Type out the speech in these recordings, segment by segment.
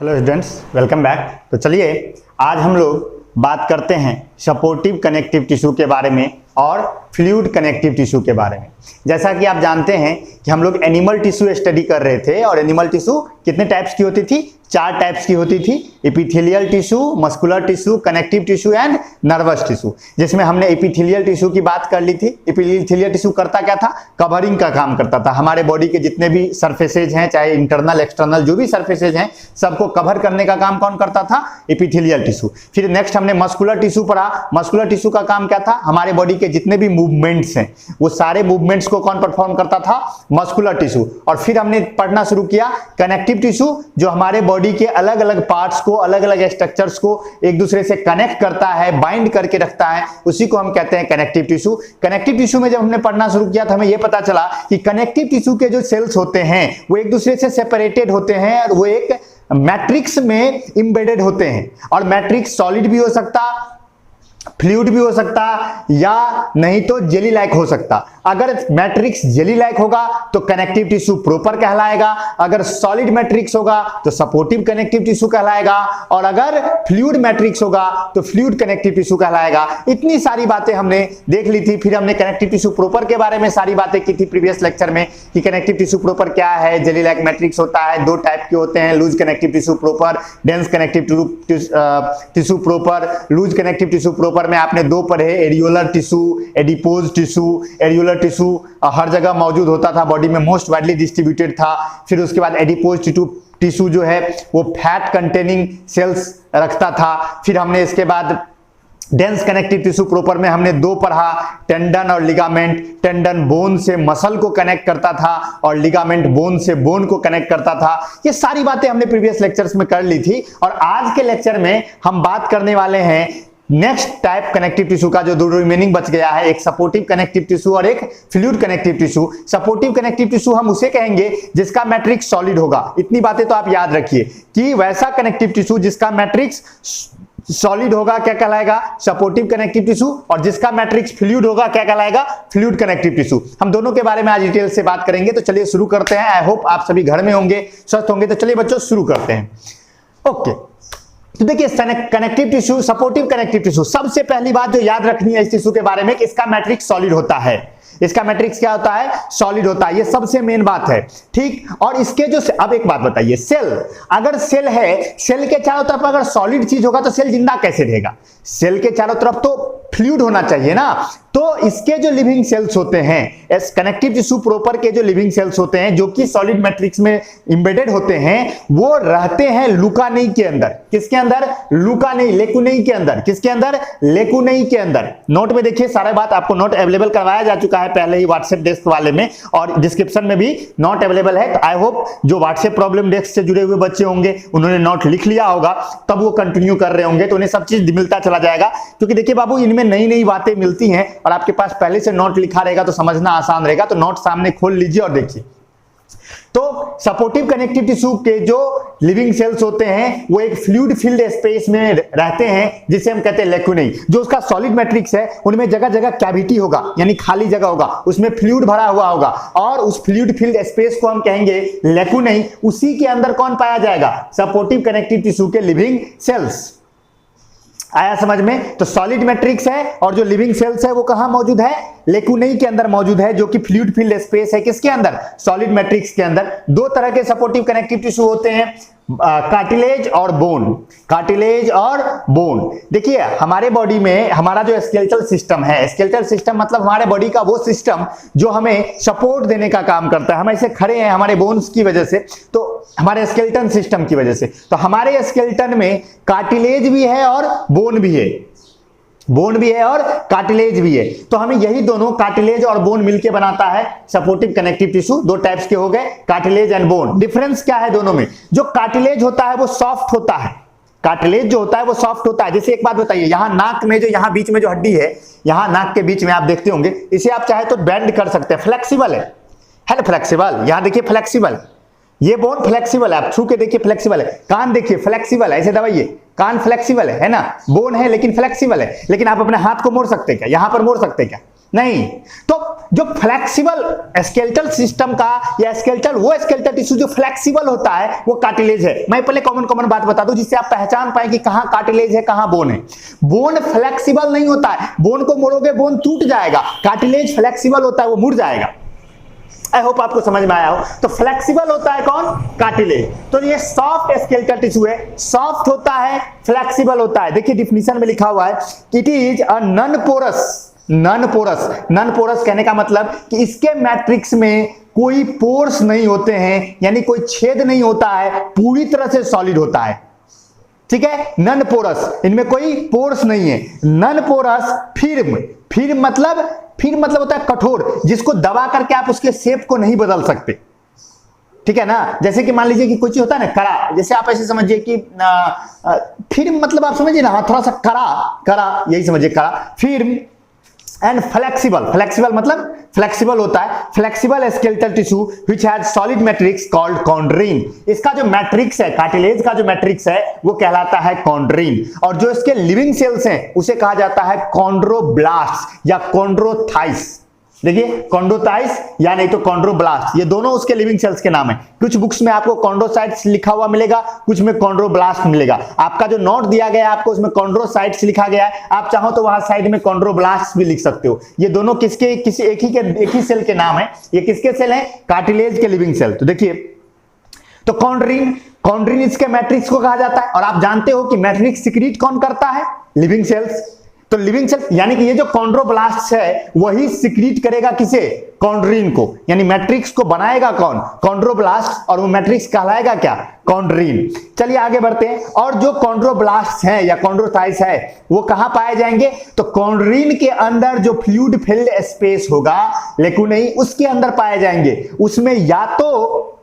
Hello students, welcome back. तो चलिए आज हम लोग बात करते हैं सपोर्टिव कनेक्टिव टिश्यू के बारे में और फ्लूइड कनेक्टिव टिश्यू के बारे में। जैसा कि आप जानते हैं कि हम लोग एनिमल टिश्यू स्टडी कर रहे थे और एनिमल टिश्यू कितने टाइप्स की होती थी? 4 टाइप्स की होती थी। Epithelial tissue, muscular tissue, connective tissue and nervous tissue. जिसमें हमने एपिथेलियल टिश्यू की बात कर ली थी। एपिथेलियल टिश्यू करता क्या था? कवरिंग का काम करता था। हमारे बॉडी के जितने भी सरफेसेज हैं, चाहे इंटरनल एक्सटर्नल जो भी सरफेसेज हैं, सबको कवर करने का काम कौन करता था? Epithelial tissue. फिर नेक्स्ट हमने मस्कुलर टिश्यू पढ़ा। मस्कुलर टिश्यू का काम क्या था? हमारे बॉडी के जितने भी मूवमेंट्स हैं वो सारे मूवमेंट्स को कौन परफॉर्म करता था? Muscular tissue. और फिर हमने पढ़ना शुरू किया कनेक्टिव टिश्यू, जो हमारे बॉडी के अलग अलग पार्ट्स को, अलग अलग स्ट्रक्चर्स को एक दूसरे से कनेक्ट करता है, बाइंड करके रखता है, उसी को हम कहते हैं कनेक्टिव टिश्यू। कनेक्टिव टिश्यू में जब हमने पढ़ना शुरू किया तो हमें यह पता चला कि कनेक्टिव टिश्यू के जो सेल्स होते हैं वो एक दूसरे से सेपरेटेड होते हैं और वो एक मैट्रिक्स में इंबेडेड होते हैं। और मैट्रिक्स सॉलिड भी हो सकता, फ्लूइड भी हो सकता, या नहीं तो जेली लाइक हो सकता। अगर मैट्रिक्स जेली लाइक होगा तो कनेक्टिव टिश्यू प्रॉपर कहलाएगा, अगर सॉलिड मैट्रिक्स होगा तो सपोर्टिव कनेक्टिव टिश्यू कहलाएगा, और अगर फ्लूइड मैट्रिक्स होगा तो फ्लूइड कनेक्टिव टिश्यू कहलाएगा। इतनी सारी बातें हमने देख ली थी। फिर हमने कनेक्टिव टिश्यू प्रॉपर के बारे में सारी बातें की थी प्रीवियस लेक्चर में कि कनेक्टिव टिश्यू प्रॉपर क्या है, जेली लाइक मैट्रिक्स होता है, 2 टाइप के होते हैं, loose connective tissue proper, dense connective tissue proper. Loose connective tissue proper में आपने 2 पढ़े, areolar tissue, adipose tissue. Areolar tissue हर जगह मौजूद होता था, बॉडी में मोस्ट वाइडली डिस्ट्रीब्यूटेड था। फिर उसके बाद एडिपोज टिश्यू जो है वो फैट कंटेनिंग सेल्स रखता था। फिर हमने इसके बाद डेंस कनेक्टिव टिश्यू प्रॉपर में हमने 2 पढ़ा, टेंडन और लिगामेंट। टेंडन बोन से मसल को कनेक्ट करता था और लिगामेंट बोन से बोन को कनेक्ट करता था। ये सारी बातें हमने प्रीवियस लेक्चर्स में कर ली थी। और आज के लेक्चर में हम बात करने वाले हैं नेक्स्ट टाइप कनेक्टिव टिश्यू का, जो 2 रिमेनिंग बच गया है, एक सपोर्टिव कनेक्टिव टिश्यू और एक fluid connective tissue. Supportive connective tissue हम उसे कहेंगे जिसका मैट्रिक्स सॉलिड होगा। इतनी बातें तो आप याद रखिए कि वैसा कनेक्टिव टिश्यू जिसका मैट्रिक्स सॉलिड होगा क्या कहलाएगा? Supportive connective tissue. और जिसका मैट्रिक्स फ्लूइड होगा क्या कहलाएगा? Fluid connective tissue. हम दोनों के बारे में आज डिटेल से बात करेंगे। तो चलिए शुरू करते हैं। आई होप आप सभी घर में होंगे, स्वस्थ होंगे। तो चलिए बच्चों शुरू करते हैं। ओके, तो देखिए connective tissue, supportive connective tissue, सबसे पहली बात जो याद रखनी है इस टिश्यू के बारे में कि इसका मैट्रिक्स सॉलिड होता है। इसका मैट्रिक्स क्या होता है? सॉलिड होता है। ये सबसे मेन बात है, ठीक। और इसके जो, अब एक बात बताइए, सेल, अगर सेल है, सेल के चारों तरफ अगर सॉलिड चीज होगा तो सेल जिंदा कैसे रहेगा? सेल के चारों तरफ तो फ्लूइड होना चाहिए ना। तो इसके जो लिविंग सेल्स होते हैं, कनेक्टिव टिश्यू प्रॉपर के जो लिविंग सेल्स होते हैं, जो कि सॉलिड मैट्रिक्स में इंबेडेड होते हैं, वो रहते हैं लुकानेई के अंदर। किसके अंदर? लुकानेई, लेकुनेई के अंदर। किसके अंदर? लेकुनेई के अंदर। नोट में देखिए, सारा बात आपको नोट अवेलेबल करवाया जा चुका है पहले ही व्हाट्सएप डेस्क वाले में, और डिस्क्रिप्शन में भी नोट अवेलेबल है। तो आई होप जो व्हाट्सएप प्रॉब्लम डेस्क से जुड़े हुए बच्चे होंगे उन्होंने नोट लिख लिया होगा, तब वो कंटिन्यू कर रहे होंगे, तो उन्हें सब चीज मिलता चला जाएगा। क्योंकि देखिए बाबू, इनमें नई नई बातें मिलती हैं और आपके पास पहले से नोट लिखा रहेगा तो समझना आसान रहेगा। तो नोट सामने खोल लीजिए और देखिए। तो सपोर्टिव कनेक्टिव टिश्यू के जो लिविंग सेल्स होते हैं वो एक फ्लूइड फिल्ड स्पेस में रहते हैं, जिसे हम कहते हैं लेकुनेई। जो उसका सॉलिड मैट्रिक्स है उनमें जगह जगह कैविटी होगा, यानी खाली जगह होगा, उसमें फ्लूइड भरा हुआ होगा, और उस फ्लूइड फिल्ड स्पेस को हम कहेंगे लेकुनेई। उसी के अंदर कौन पाया जाएगा? सपोर्टिव कनेक्टिव टिश्यू के लिविंग सेल्स। आया समझ में? तो सॉलिड मैट्रिक्स है और जो लिविंग सेल्स है वो कहां मौजूद है? लेकुनेई के अंदर मौजूद है, जो कि फ्लूइड फिल्ड स्पेस है। किसके अंदर? सॉलिड मैट्रिक्स के अंदर। 2 तरह के सपोर्टिव कनेक्टिव टिश्यू होते हैं, कार्टिलेज और बोन। कार्टिलेज और बोन। देखिए हमारे बॉडी में हमारा जो स्केलेटल सिस्टम है, स्केलेटल सिस्टम मतलब हमारे बॉडी का वो सिस्टम जो हमें सपोर्ट देने का काम करता है। हम ऐसे खड़े हैं हमारे बोन्स की वजह से, तो हमारे स्केलेटन सिस्टम की वजह से। तो हमारे स्केलेटन में कार्टिलेज भी है और बोन भी है। बोन भी है और कार्टिलेज भी है। तो हमें यही दोनों, कार्टिलेज और बोन, मिलके बनाता है सपोर्टिव कनेक्टिव टिश्यू। 2 टाइप्स के हो गए, कार्टिलेज एंड बोन। डिफरेंस क्या है दोनों में? जो कार्टिलेज होता है वो सॉफ्ट होता है। कार्टिलेज जो होता है वो सॉफ्ट होता है। जैसे एक बात बताइए, यहां नाक में जो, यहां बीच में जो हड्डी है, यहां नाक के बीच में आप देखते होंगे, इसे आप चाहे तो बेंड कर सकते हैं, फ्लेक्सिबल है ना? फ्लेक्सिबल। यहां देखिए फ्लेक्सिबल, ये बोन फ्लेक्सिबल है, आप छू के देखिए फ्लेक्सिबल है। कान देखिए फ्लेक्सिबल है, ऐसे दबाइए, कान फ्लेक्सिबल है ना? बोन है लेकिन फ्लेक्सिबल है। लेकिन आप अपने हाथ को मोड़ सकते क्या? यहां पर मोड़ सकते क्या? नहीं। तो जो फ्लेक्सिबल स्केलेटल सिस्टम का या स्केलेटल, वो स्केलेटल टिश्यू जो फ्लेक्सिबल होता है वो कार्टिलेज है। मैं पहले कॉमन बात बता दूं जिससे आप पहचान पाए कि कहां कार्टिलेज है कहां बोन है। बोन फ्लेक्सिबल नहीं होता है, बोन को मोड़ोगे बोन टूट जाएगा। कार्टिलेज फ्लेक्सिबल होता है, वो मुड़ जाएगा। आई होप आपको समझ में आया हो। तो फ्लेक्सिबल होता है कौन? कार्टिलेज। तो ये सॉफ्ट स्केलेटल टिश्यू है, सॉफ्ट होता है, फ्लेक्सिबल होता है। देखिए डिफिनीशन में लिखा हुआ है, it is a non porous. Non porous कहने का मतलब कि इसके मैट्रिक्स में कोई पोर्स नहीं होते हैं, यानी कोई छेद नहीं होता है, पूरी तरह से सॉलिड होता है। ठीक है, नॉन पोरस, इनमें कोई पोर्स नहीं है। नॉन पोरस फिर्म मतलब होता है कठोर, जिसको दबा करके आप उसके शेप को नहीं बदल सकते। ठीक है ना, जैसे कि मान लीजिए कि कुछ होता है ना कड़ा, जैसे आप ऐसे समझिए कि फिर्म मतलब आप समझिए ना, थोड़ा सा कड़ा, यही समझिए कड़ा, फिर्म। एंड फ्लेक्सिबल मतलब फ्लेक्सिबल होता है। Flexible skeletal tissue which has solid matrix called chondrin. इसका जो मैट्रिक्स है, कार्टिलेज का जो मैट्रिक्स है वो कहलाता है कॉन्ड्रीन। और जो इसके लिविंग सेल्स हैं उसे कहा जाता है कॉन्ड्रोब्लास्ट या कॉन्ड्रोथाइस। देखिए कॉन्ड्रोथाइस या नहीं तो कॉन्ड्रोब्लास्ट, ये दोनों उसके लिविंग सेल्स के नाम है। कुछ बुक्स में आपको कॉन्ड्रोसाइट्स लिखा हुआ मिलेगा, कुछ में कॉन्ड्रोब्लास्ट मिलेगा। आपका जो नोट दिया गया है आपको उसमें कॉन्ड्रोसाइट्स लिखा गया है, आप चाहो तो वहां साइड में कॉन्ड्रोब्लास्ट भी लिख सकते हो। ये दोनों किसके किसी एक ही सेल के नाम है। ये किसके सेल है? कार्टिलेज के लिविंग सेल। तो देखिए, तो कॉन्ड्रीन इसके मैट्रिक्स को कहा जाता है। और आप जानते हो कि मैट्रिक्स सिक्रीट कौन करता है? Living cells. तो लिविंग सेल यानी कि ये जो कॉन्ड्रोब्लास्ट है वही सिक्रीट करेगा किसे? कॉन्ड्रीन को। यानी मैट्रिक्स को बनाएगा कौन? कॉन्ड्रोब्लास्ट, और वो मैट्रिक्स कहलाएगा क्या? कॉन्ड्रीन। चलिए आगे बढ़ते हैं। और जो कॉन्ड्रोब्लास्ट है या कॉन्ड्रोथाइस है वो कहां पाए जाएंगे? तो कॉन्ड्रीन के अंदर जो फ्लूइड फिल्ड स्पेस होगा लेकुनई, उसके अंदर पाए जाएंगे। उसमें या तो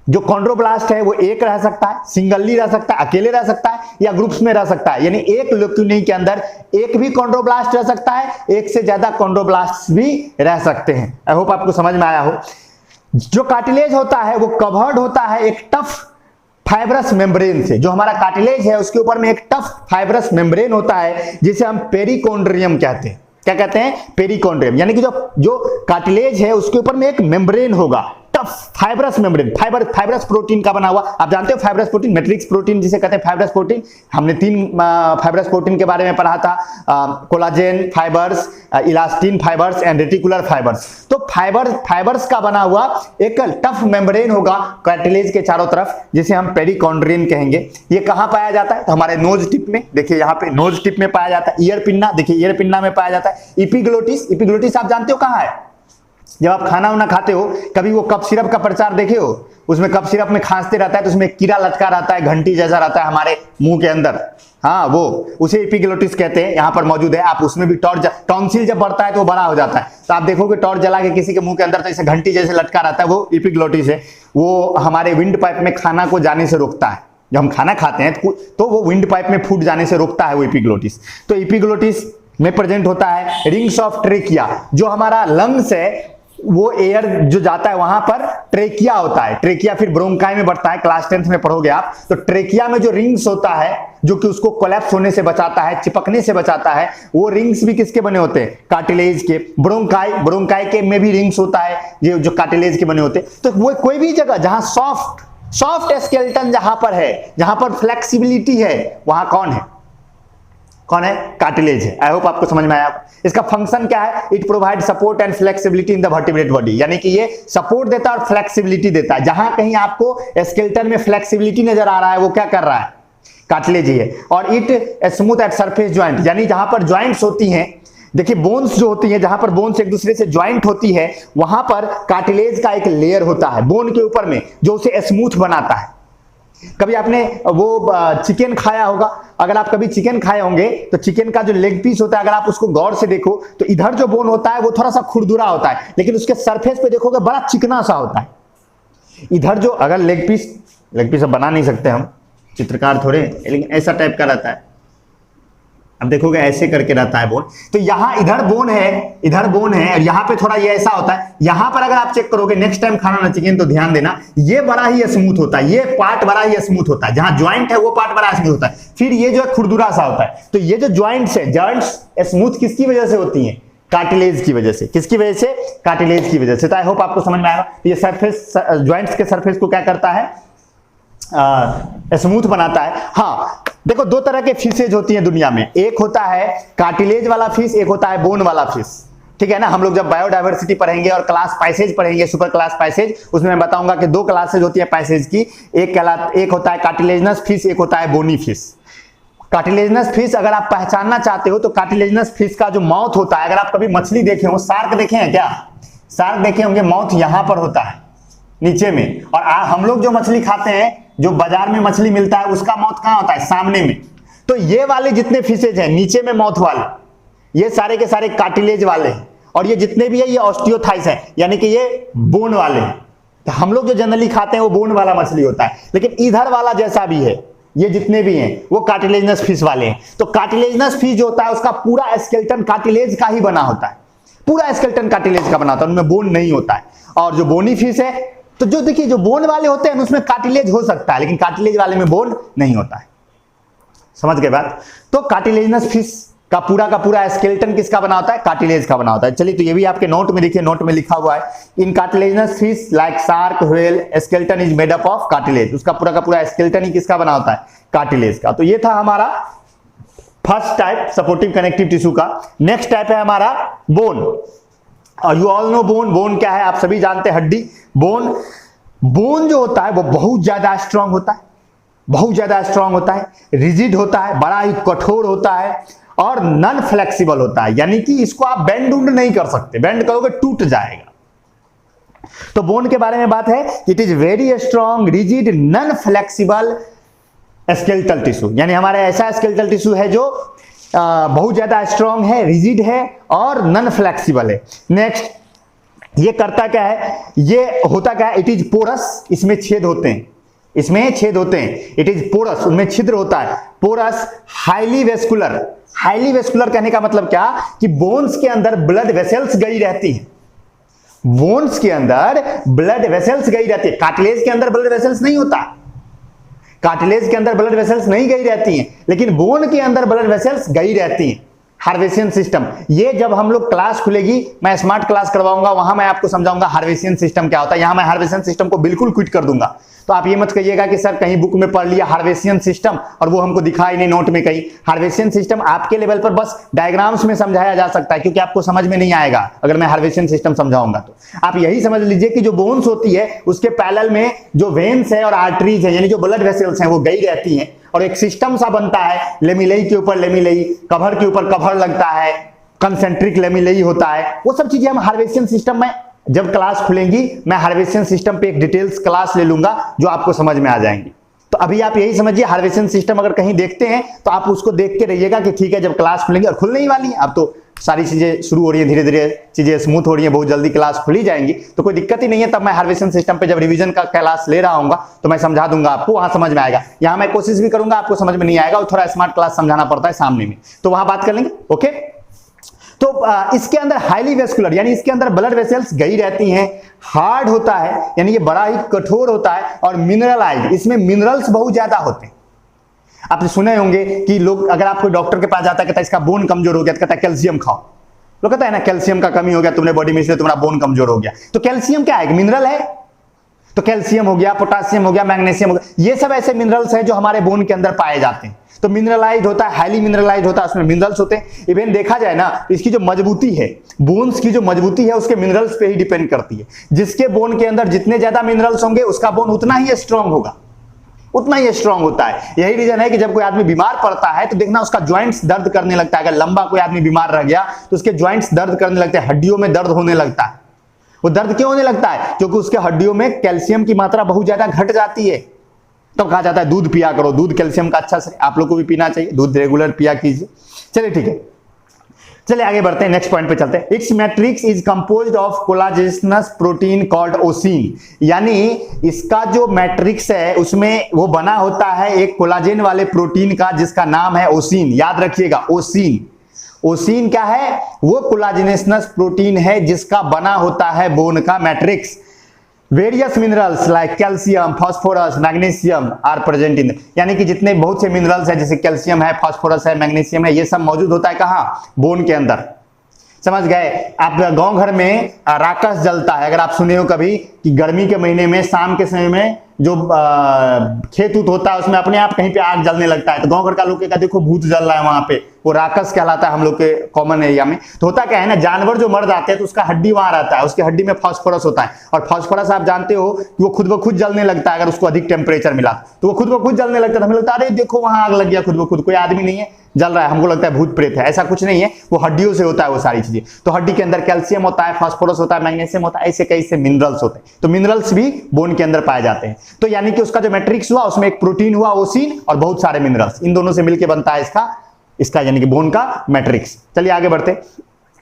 जो कॉन्ड्रोब्लास्ट है वो एक रह सकता है, सिंगली रह सकता है, अकेले रह सकता है, या ग्रुप्स में रह सकता है। यानी एक लेक्यूनी के अंदर एक भी कॉन्ड्रोब्लास्ट रह सकता है, एक से ज्यादा कॉन्ड्रोब्लास्ट भी रह सकते हैं। आई होप आपको समझ में आया हो। जो कार्टिलेज होता है वो कवर्ड होता है एक टफ फाइब्रस मेम्ब्रेन से। जो हमारा कार्टिलेज है उसके ऊपर में एक टफ फाइब्रस मेम्ब्रेन होता है जिसे हम पेरिकोन्ड्रियम कहते हैं। क्या कहते हैं? पेरिकोन्ड्रियम। यानी कि जो कार्टिलेज है उसके ऊपर में एक मेम्ब्रेन होगा, tough fibrous membrane, fibrous protein का बना हुआ। आप जानते हो फाइब्रस प्रोटीन, मैट्रिक्स प्रोटीन जिसे कहते हैं फाइब्रस प्रोटीन। हमने 3 फाइब्रस प्रोटीन के बारे में पढ़ा था, collagen fibres, elastin fibres and reticular fibres. तो फाइबर्स का बना हुआ एक टफ मेम्ब्रेन होगा कार्टिलेज के चारों तरफ, जिसे हम पेरिकोन्ड्रियन कहेंगे। ये कहां पाया जाता है? तो हमारे नोज टिप में, देखिए यहाँ पे नोज टिप में पाया जाता है। ईयर पिन्ना, देखिए ईयर पिन्ना में पाया जाता है। इपिग्लोटिस आप जानते हो कहां है? जब आप खाना वाना खाते हो, कभी वो कप सिरप का प्रचार देखे हो? उसमें कप सिरप में खांसते रहता है तो उसमें कीड़ा लटका रहता है, घंटी जैसा रहता है हमारे मुंह के अंदर। हाँ, वो उसे इपिग्लोटिस कहते हैं। यहाँ पर मौजूद है। आप उसमें भी टॉन्सिल जब बढ़ता है तो वो बड़ा हो जाता है, तो आप देखोगे टॉर्च जला के किसी के मुंह के अंदर तो ऐसे घंटी जैसे लटका रहता है, वो इपिग्लोटिस है। वो हमारे विंड पाइप में खाना को जाने से रोकता है। जब हम खाना खाते हैं तो वो विंड पाइप में फूट जाने से रोकता है वो इपिग्लोटिस। तो इपिग्लोटिस में प्रेजेंट होता है रिंग्स ऑफ ट्रेकिया। जो हमारा लंग्स है वो एयर जो जाता है वहां पर ट्रेकिया होता है। ट्रेकिया फिर ब्रोंकाई में बढ़ता है, क्लास 10th में पढ़ोगे आप। तो ट्रेकिया में जो रिंग्स होता है जो कि उसको कोलैप्स होने से बचाता है, चिपकने से बचाता है, वो रिंग्स भी किसके बने होते हैं? कार्टिलेज के। ब्रोंकाई के में भी रिंग्स होता है जो कार्टिलेज के बने होते हैं। तो वो कोई भी जगह जहां सॉफ्ट स्केलेटन जहां पर है, जहां पर फ्लेक्सिबिलिटी है, वहां कौन है? कार्टिलेज है। आई होप आपको समझ में आया। इसका फंक्शन क्या है? It provide support and flexibility in the vertebrate body. यानी कि ये सपोर्ट देता है और फ्लेक्सिबिलिटी देता है। जहां कहीं आपको स्केलेटन में फ्लेक्सिबिलिटी नजर आ रहा है वो क्या कर रहा है? कार्टिलेज ही है। और it smooth at surface joint, यानी जहां पर ज्वाइंट्स होती हैं, देखिए बोन्स जो होती है, जहां पर बोन्स एक दूसरे से ज्वाइंट होती है वहां पर कार्टिलेज का एक लेयर होता है बोन के ऊपर में जो उसे स्मूथ बनाता है। कभी आपने वो चिकन खाया होगा, अगर आप कभी चिकन खाए होंगे तो चिकन का जो लेग पीस होता है अगर आप उसको गौर से देखो तो इधर जो बोन होता है वो थोड़ा सा खुरदुरा होता है, लेकिन उसके सरफेस पे देखोगे बड़ा चिकना सा होता है। इधर जो अगर लेग पीस अब बना नहीं सकते हम, चित्रकार थोड़े, लेकिन ऐसा टाइप का रहता है। अब देखोगे ऐसे करके रहता है बोन। तो यहां इधर बोन है और यहां पे थोड़ा ये ऐसा होता है। यहां पर अगर आप चेक करोगे नेक्स्ट टाइम खाना ना चिकन तो ध्यान देना, ये बड़ा ही स्मूथ होता है, ये पार्ट बड़ा ही स्मूथ होता है। जहां ज्वाइंट है वो पार्ट बड़ा स्मूथ होता है। फिर ये जो है खुरदुरा सा होता है। तो ये जो ज्वाइंट्स है, ज्वाइंट्स स्मूथ किसकी वजह से होती है? कार्टिलेज की वजह से। किसकी वजह से? कार्टिलेज की वजह से। तो आई होप आपको समझ में आएगा। ये सरफेस, ज्वाइंट्स के सरफेस को क्या करता है? स्मूथ बनाता है। हाँ देखो, दो तरह के फिशेज होती हैं दुनिया में, एक होता है कार्टिलेज वाला फिश, एक होता है बोन वाला फिश। ठीक है ना। हम लोग जब बायोडायवर्सिटी पढ़ेंगे और क्लास पैसेज पढ़ेंगे, सुपर क्लास पैसेज, उसमें मैं बताऊंगा कि दो क्लासेज होती है पैसेज की, एक होता है कार्टिलेजनस फिश, एक होता है बोनी फिश। कार्टिलेजनस फिश अगर आप पहचानना चाहते हो तो कार्टिलेजनस फिश का जो माउथ होता है, अगर आप कभी मछली देखे हो, शार्क देखे हैं क्या? शार्क देखे होंगे, माउथ यहां पर होता है नीचे में। और हम लोग जो मछली खाते हैं, जो बाजार में मछली मिलता है, उसका माउथ कहां होता है? सामने में। तो ये वाले जितने फिशेज हैं नीचे में माउथ वाले, ये सारे के सारे कार्टिलेज वाले हैं। और ये जितने भी है ये ऑस्टियोथाइस है, यानी कि ये बोन वाले हैं। तो हम लोग जो जनरली खाते हैं वो बोन वाला मछली होता है, लेकिन इधर वाला जैसा भी है, ये जितने भी हैं वो कार्टिलेजनस फिश वाले हैं। तो कार्टिलेजनस फिश जो होता है उसका पूरा स्केलेटन कार्टिलेज का ही बना होता है, पूरा स्केलेटन कार्टिलेज का बना होता है, उनमें बोन नहीं होता है। और जो बोनी फिश है, तो जो देखिए जो बोन वाले होते हैं उसमें कार्टिलेज हो सकता है, लेकिन कार्टिलेज वाले में बोन नहीं होता है। समझ गए बात? तो कार्टिलेजनस फिश का पूरा स्केलेटन किसका बना होता है? कार्टिलेज का बना होता है। चलिए, तो ये भी आपके नोट में देखिए, नोट में लिखा हुआ है, in cartilaginous fish like shark, whale, skeleton is made up of cartilage. उसका पूरा का पूरा स्केलेटन ही किसका बना होता है? कार्टिलेज का। तो ये था हमारा first type supportive connective tissue का। नेक्स्ट टाइप है हमारा बोन। और you all know bone. Bone क्या है? आप सभी जानते हैं, हड्डी। बोन जो होता है वो बहुत ज्यादा स्ट्रांग होता है, बहुत ज्यादा स्ट्रांग होता है, रिजिड होता है, बड़ा ही कठोर होता है और नॉन फ्लेक्सिबल होता है, यानी कि इसको आप बेंड उंड नहीं कर सकते, बेंड करोगे टूट जाएगा। तो बोन के बारे में बात है, it is very strong, rigid, non flexible skeletal tissue, यानी हमारा ऐसा स्केलेटल टिश्यू है जो बहुत ज्यादा स्ट्रांग है, रिजिड है और नॉन फ्लेक्सिबल है। नेक्स्ट, ये करता क्या है? ये होता क्या है? इट इज पोरस, इसमें छेद होते हैं, इसमें छेद होते हैं। इट इज पोरस, उनमें छिद्र होता है। Porous, highly vascular. Highly vascular कहने का मतलब क्या? कि बोन्स के अंदर ब्लड वेसल्स गई रहती हैं, बोन्स के अंदर ब्लड वेसल्स गई रहती है। कार्टिलेज के अंदर ब्लड वेसल्स नहीं होता, कार्टिलेज के अंदर ब्लड वेसल्स नहीं गई रहती हैं, लेकिन बोन के अंदर ब्लड वेसल्स गई रहती हैं। हार्वेसियन सिस्टम, ये जब हम लोग क्लास खुलेगी, मैं स्मार्ट क्लास करवाऊंगा, वहां मैं आपको समझाऊंगा हार्वेसियन सिस्टम क्या होता है। यहां मैं हार्वेसियन सिस्टम को बिल्कुल क्विट कर दूंगा। तो आप ये मत कहिएगा कि सर कहीं बुक में पढ़ लिया हार्वेसियन सिस्टम और वो हमको दिखा ही नहीं नोट में कहीं। हार्वेसियन सिस्टम आपके लेवल पर बस डायग्राम्स में समझाया जा सकता है, क्योंकि आपको समझ में नहीं आएगा अगर मैं हार्वेसियन सिस्टम समझाऊंगा। तो आप यही समझ लीजिए कि जो बोन्स होती है उसके पैरेलल में जो वेन्स है और आर्टरीज है, यानी जो ब्लड वेसल्स हैं, वो गई रहती हैं और एक सिस्टम सा बनता है। लेमिलेई के ऊपर लेमिलेई, कवर के ऊपर कवर लगता है, कंसेंट्रिक लेमिलेई होता है। वो सब चीजें हम हार्वेसियन सिस्टम में जब क्लास खुलेंगी, मैं हार्वेसियन सिस्टम पे एक डिटेल्स क्लास ले लूंगा जो आपको समझ में आ जाएंगी। तो अभी आप यही समझिए, हार्वेसियन सिस्टम अगर कहीं देखते हैं तो आप उसको देख के रहिएगा कि ठीक है, जब क्लास खुलेंगी, और खुलने ही वाली है, अब तो सारी चीजें शुरू हो रही है, धीरे धीरे चीजें स्मूथ हो रही है, बहुत जल्दी क्लास खुली जाएंगी, तो कोई दिक्कत ही नहीं है। तब मैं हार्वेसियन सिस्टम पे जब रिवीजन का क्लास ले रहा हूँ तो मैं समझा दूंगा आपको, वहां समझ में आएगा। यहाँ मैं कोशिश भी करूंगा, आपको समझ में नहीं आएगा, और थोड़ा स्मार्ट क्लास समझाना पड़ता है सामने में, तो वहां बात कर लेंगे। ओके, तो इसके अंदर हाईली वेस्कुलर, यानी इसके अंदर ब्लड वेसल्स गई रहती हैं। हार्ड होता है, यानी ये बड़ा ही कठोर होता है, और मिनरलाइज, इसमें मिनरल्स बहुत ज्यादा होते हैं। आपने सुने होंगे कि लोग, अगर आप कोई डॉक्टर के पास जाता है, कहता है इसका बोन कमजोर हो गया, तो कहता है कैल्शियम खाओ। लोग कहता है ना कैल्शियम का कमी हो गया तुमने बॉडी में, इसलिए तुम्हारा बोन कमजोर हो गया। तो कैल्शियम क्या है? मिनरल है। तो कैल्शियम हो गया, पोटासियम हो गया, मैग्नीशियम हो गया, ये सब ऐसे मिनरल्स हैं जो हमारे बोन के अंदर पाए जाते हैं। तो मिनरलाइज होता है, हाईली मिनरलाइज होता है, उसमें मिनरल्स होते हैं। इवन देखा जाए ना, इसकी जो मजबूती है, बोन्स की जो मजबूती है, उसके मिनरल्स पे ही डिपेंड करती है। जिसके बोन के अंदर जितने ज्यादा मिनरल्स होंगे, उसका बोन उतना ही स्ट्रांग होगा, उतना ही स्ट्रांग होता है। यही रीजन है कि जब कोई आदमी बीमार पड़ता है तो देखना उसका ज्वाइंट्स दर्द करने लगता है। अगर लंबा कोई आदमी बीमार रह गया तो उसके ज्वाइंट्स दर्द करने लगते हैं, हड्डियों में दर्द होने लगता है। वो दर्द क्यों होने लगता है? क्योंकि उसके हड्डियों में कैल्शियम की मात्रा बहुत ज्यादा घट जाती है। तब कहा जाता है दूध पिया करो, दूध कैल्शियम का अच्छा से, आप लोग को भी पीना चाहिए, दूध रेगुलर पिया कीजिए। चलिए ठीक है, चलिए आगे बढ़ते हैं, नेक्स्ट पॉइंट पे चलते हैं। It's matrix is composed of collagenous protein called ossein, यानी इसका जो मैट्रिक्स है उसमें वो बना होता है एक कोलाजेन वाले प्रोटीन का, जिसका नाम है ओसिन। याद रखिएगा, ओसिन। ओसिन क्या है? वो कोलाजेनस प्रोटीन है जिसका बना होता है बोन का matrix. Various minerals like calcium, phosphorus, magnesium are present in, यानी कि जितने बहुत से मिनरल्स हैं, जैसे कैल्शियम है, फास्फोरस है, मैग्नीशियम है, ये सब मौजूद होता है कहां? बोन के अंदर। समझ गए। आप गांव घर में राकस जलता है, अगर आप सुने हो कभी कि गर्मी के महीने में शाम के समय में जो खेत उत होता है उसमें अपने आप कहीं पे आग जलने लगता है, तो गांव घर का लोग कहता है देखो भूत जल रहा है वहां पे, वो राकस कहलाता है हम लोग के कॉमन एरिया में। तो होता क्या है ना, जानवर जो मर जाते हैं तो उसका हड्डी वहां रहता है, उसकी हड्डी में फास्फोरस होता है, और फास्फोरस आप जानते हो कि वो खुद ब खुद जलने लगता है, अगर उसको अधिक टेम्परेचर मिला तो वो खुद ब खुद जलने लगता है। हमें लगता है अरे देखो वहां आग लग गया, खुद ब खुद कोई आदमी नहीं है जल रहा है, हमको लगता है भूत प्रेत है, ऐसा कुछ नहीं है, वो हड्डियों से होता है वो सारी चीजें। तो हड्डी के अंदर कैल्शियम होता है, फास्फोरस होता है, मैग्नीशियम होता है, ऐसे कई से मिनरल्स होते हैं, तो मिनरल्स भी बोन के अंदर पाए जाते हैं। तो यानी कि उसका जो मैट्रिक्स हुआ उसमें एक प्रोटीन हुआ ओसिन और बहुत सारे मिनरल्स, इन दोनों से मिलकर बनता है इसका यानी कि बोन का मैट्रिक्स। चलिए आगे बढ़ते।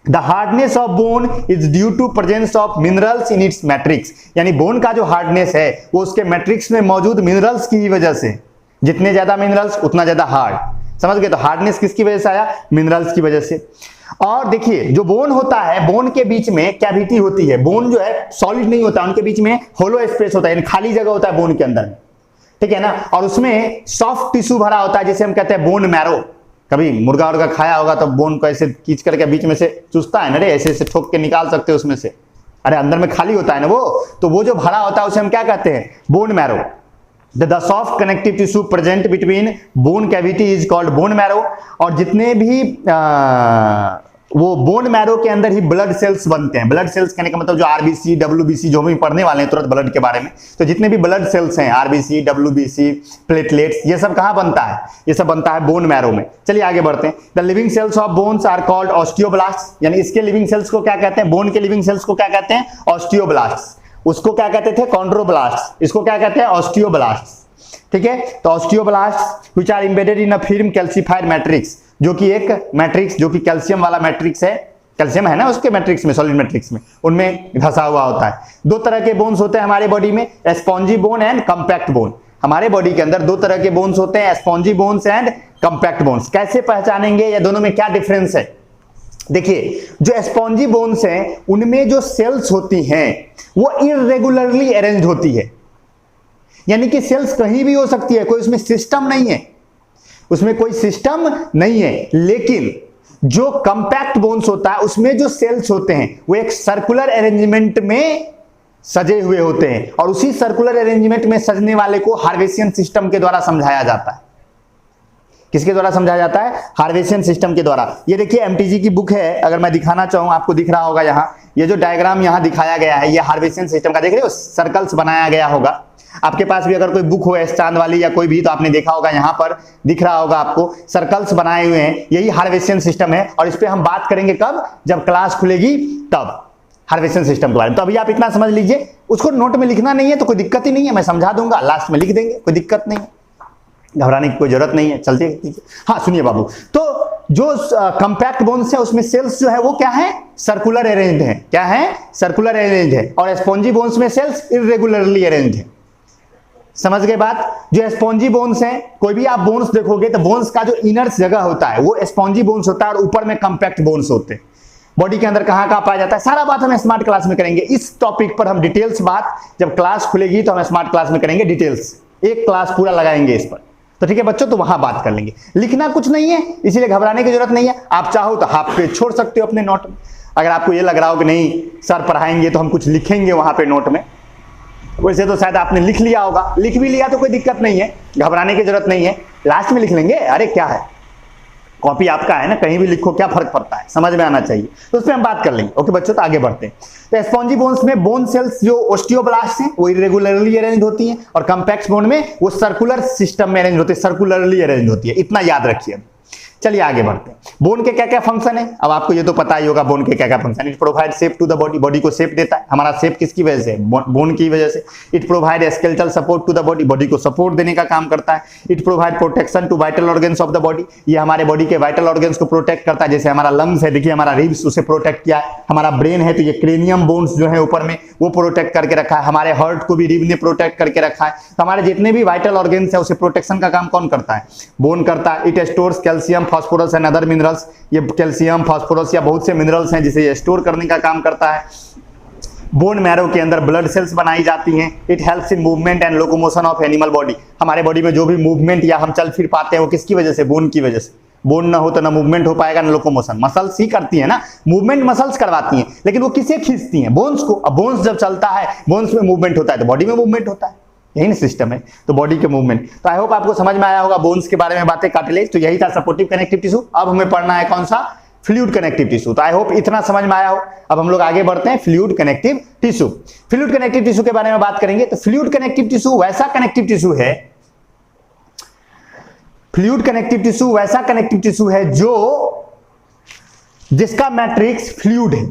The hardness of bone is due to presence of minerals in its matrix, यानी बोन का जो हार्डनेस है वो उसके मैट्रिक्स में मौजूद मिनरल्स की वजह से, जितने ज्यादा मिनरल्स उतना ज्यादा हार्ड। समझ गए, तो हार्डनेस किसकी वजह से आया, मिनरल्स की वजह से। और देखिए जो बोन होता है, बोन के बीच में कैविटी होती है, बोन जो है सॉलिड नहीं होता, उनके बीच में होलो स्पेस होता है, यानी खाली जगह होता है बोन के अंदर, ठीक है ना, और उसमें सॉफ्ट टिश्यू भरा होता है जिसे हम कहते हैं बोन मैरो। कभी मुर्गा उर्गा खाया होगा तो बोन को ऐसे खींच करके बीच में से चूसता है ना रे, ऐसे ऐसे ठोक के निकाल सकते हो उसमें से, अरे अंदर में खाली होता है ना वो, तो वो जो भरा होता है उसे हम क्या कहते हैं, bone marrow. The soft connective tissue present between bone cavity is called bone marrow। और जितने भी वो बोन मैरो के अंदर ही ब्लड सेल्स बनते हैं। ब्लड सेल्स कहने का मतलब जो आरबीसी डब्ल्यूबीसी जो भी पढ़ने वाले हैं तुरंत ब्लड के बारे में, तो जितने भी ब्लड सेल्स हैं आरबीसी डब्ल्यूबीसी प्लेटलेट्स, ये सब कहाँ बनता है, ये सब बनता है बोन मैरो में। चलिए आगे बढ़ते हैं। The living cells of bones are called osteoblast, यानी इसके लिविंग सेल्स को क्या कहते हैं, बोन के लिविंग सेल्स को क्या कहते हैं, ऑस्टियोब्लास्ट। उसको क्या कहते थे, कॉन्ड्रोब्लास्ट, इसको क्या कहते हैं, ऑस्टियोब्लास्ट, ठीक है। तो osteoblast which are embedded in a firm calcified matrix, जो कि एक मैट्रिक्स जो कि कैल्शियम वाला मैट्रिक्स है, कैल्शियम है ना उसके मैट्रिक्स में, सॉलिड मैट्रिक्स में, उनमें धसा हुआ होता है। दो तरह के बोन्स होते हैं हमारे बॉडी में, spongy bone and compact bone. हमारे बॉडी के अंदर दो तरह के बोन्स होते हैं, spongy bones and compact bones. कैसे पहचानेंगे, या दोनों में क्या डिफरेंस है। देखिए जो स्पॉन्जी बोन्स हैं उनमें जो सेल्स होती हैं वो इर्रेगुलरली अरेंज्ड होती है, यानी कि सेल्स कहीं भी हो सकती है, कोई उसमें सिस्टम नहीं है, उसमें कोई सिस्टम नहीं है। लेकिन जो कंपैक्ट बोन्स होता है उसमें जो सेल्स होते हैं वो एक सर्कुलर अरेंजमेंट में सजे हुए होते हैं, और उसी सर्कुलर अरेंजमेंट में सजने वाले को हार्वेसियन सिस्टम के द्वारा समझाया जाता है। किसके द्वारा समझाया जाता है, हार्वेसियन सिस्टम के द्वारा। ये देखिए एमटीजी की बुक है, अगर मैं दिखाना चाहूं आपको दिख रहा होगा यहाँ, ये जो डायग्राम यहाँ दिखाया गया है ये हार्वेसियन सिस्टम का, देख रहे हो सर्कल्स बनाया गया होगा। आपके पास भी अगर कोई बुक हो एस चांद वाली या कोई भी, तो आपने देखा होगा, यहाँ पर दिख रहा होगा आपको, सर्कल्स बनाए हुए हैं, यही हार्वेसियन सिस्टम है। और इस पे हम बात करेंगे कब, जब क्लास खुलेगी तब, हार्वेसियन सिस्टम के बारे में। तो अभी आप इतना समझ लीजिए, उसको नोट में लिखना नहीं है तो कोई दिक्कत ही नहीं है, मैं समझा दूंगा, लास्ट में लिख देंगे, कोई दिक्कत नहीं है, घबराने की कोई जरूरत नहीं है। चलते हाँ सुनिए बाबू, तो जो कंपैक्ट बोन्स है उसमें सेल्स जो है वो क्या है, सर्कुलर अरेंज्ड है, क्या है, सर्कुलर अरेंज्ड है। और स्पॉन्जी बोन्स में सेल्स इर्रेगुलरली अरेंज्ड है। समझ गए बात। जो स्पॉन्जी बोन्स हैं, कोई भी आप बोन्स देखोगे तो बोन्स का जो इनर्स जगह होता है वो स्पॉन्जी बोन्स होता है, और ऊपर में कंपैक्ट बोन्स होते हैं। बॉडी के अंदर कहाँ कहाँ पाया जाता है, सारा बात हम स्मार्ट क्लास में करेंगे। इस टॉपिक पर हम डिटेल्स बात जब क्लास खुलेगी तो हम स्मार्ट क्लास में करेंगे डिटेल्स, एक क्लास पूरा लगाएंगे इस पर। तो ठीक है बच्चों, तो वहां बात कर लेंगे। लिखना कुछ नहीं है, इसीलिए घबराने की जरूरत नहीं है। आप चाहो तो हाफ पेज छोड़ सकते हो अपने नोट में, अगर आपको ये लग रहा हो कि नहीं सर पढ़ाएंगे तो हम कुछ लिखेंगे वहां पे नोट में, वैसे तो शायद आपने लिख लिया होगा, लिख भी लिया तो कोई दिक्कत नहीं है, घबराने की जरूरत नहीं है, लास्ट में लिख लेंगे, अरे क्या है, कॉपी आपका है ना, कहीं भी लिखो, क्या फर्क पड़ता है, समझ में आना चाहिए। तो उस पर हम बात कर लेंगे। ओके बच्चों, तो आगे बढ़ते हैं। तो स्पॉन्जी बोन्स में बोन सेल्स जो ओस्टियोब्लास्ट हैं वो इरेगुलरली अरेंज होती हैं, और कंपैक्ट बोन में वो सर्कुलर सिस्टम में अरेंज होती है, सर्कुलरली अरेंज होती है। इतना याद रखिए। चलिए आगे बढ़ते हैं। बोन के क्या क्या फंक्शन है, अब आपको ये तो पता ही होगा बोन के क्या क्या function. It provide shape to the body, body को शेप देता है। हमारा शेप किसकी वजह से, बोन की वजह से। It provide skeletal support to the body, body को सपोर्ट देने का काम करता है। It provide protection to vital organs of the body, ये हमारे बॉडी के वाइटल ऑर्गन्स को प्रोटेक्ट करता है। जैसे हमारा लंग्स है, देखिए हमारा रिब्स, उसे प्रोटेक्ट किया है। हमारा ब्रेन है तो ये क्रेनियम बोन्स जो है ऊपर में वो प्रोटेक्ट करके रखा है। हमारे हार्ट को भी रिब ने प्रोटेक्ट करके रखा है। तो हमारे जितने भी वाइटल ऑर्गन्स है उसे प्रोटेक्शन का काम कौन करता है, बोन करता है। It stores calcium, phosphorus and other minerals, ये कैल्शियम फास्फोरस या बहुत से मिनरल्स हैं जिसे ये स्टोर करने का काम करता है। बोन मैरो के अंदर ब्लड सेल्स बनाई जाती हैं। It helps in movement and locomotion of animal body, हमारे बॉडी में जो भी मूवमेंट या हम चल फिर पाते हैं वो किसकी वजह से, बोन की वजह से। बोन ना हो तो ना मूवमेंट हो पाएगा ना लोकोमोशन। मसल्स ही करती है ना मूवमेंट, मसल्स करवाती हैं, लेकिन वो किसे खींचती हैं? बोन्स को। अब बोन्स जब चलता है, बोन्स में मूवमेंट होता है तो बॉडी में मूवमेंट होता है, यही ना सिस्टम है, तो बॉडी के मूवमेंट। तो आई होप आपको समझ में आया होगा बोन्स के बारे में बातें, कार्टिलेज। तो यही था सपोर्टिव कनेक्टिव टिश्यू। अब हमें पढ़ना है कौन सा? Fluid connective tissue. तो आई होप इतना समझ में आया हो। अब हम लोग आगे बढ़ते हैं fluid connective tissue. Fluid connective tissue के बारे में बात करेंगे। तो फ्लूइड कनेक्टिव टिश्यू वैसा कनेक्टिव टिश्यू है, फ्लूइड कनेक्टिव टिश्यू वैसा कनेक्टिव टिश्यू है जिसका मैट्रिक्स फ्लूइड है।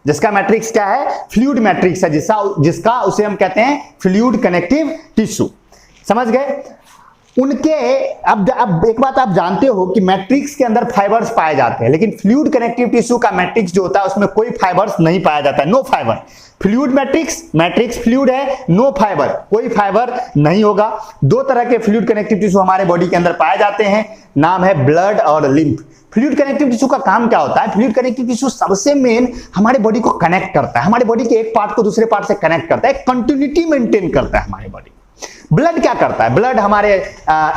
जिसका मैट्रिक्स क्या है? फ्लूइड मैट्रिक्स है, जिसका उसे हम कहते हैं फ्लूइड कनेक्टिव टिश्यू। समझ गए? उनके अब एक बात आप जानते हो कि मैट्रिक्स के अंदर फाइबर्स पाए जाते हैं, लेकिन फ्लूइड कनेक्टिव टिश्यू का मैट्रिक्स जो होता है उसमें कोई फाइबर्स नहीं पाया जाता है, no fibre. Fluid matrix fluid है, नो फाइबर, कोई फाइबर नहीं होगा। दो तरह के फ्लूइड कनेक्टिव टिश्यू हमारे बॉडी के अंदर पाए जाते हैं, नाम है ब्लड और लिम्फ। फ्लूइड कनेक्टिव टिश्यू का काम क्या होता है? फ्लूइड कनेक्टिव टिश्यू सबसे मेन हमारे बॉडी को कनेक्ट करता है, हमारे बॉडी के एक पार्ट को दूसरे पार्ट से कनेक्ट करता है, कंटिन्यूटी मेंटेन करता है हमारे बॉडी। ब्लड क्या करता है? ब्लड हमारे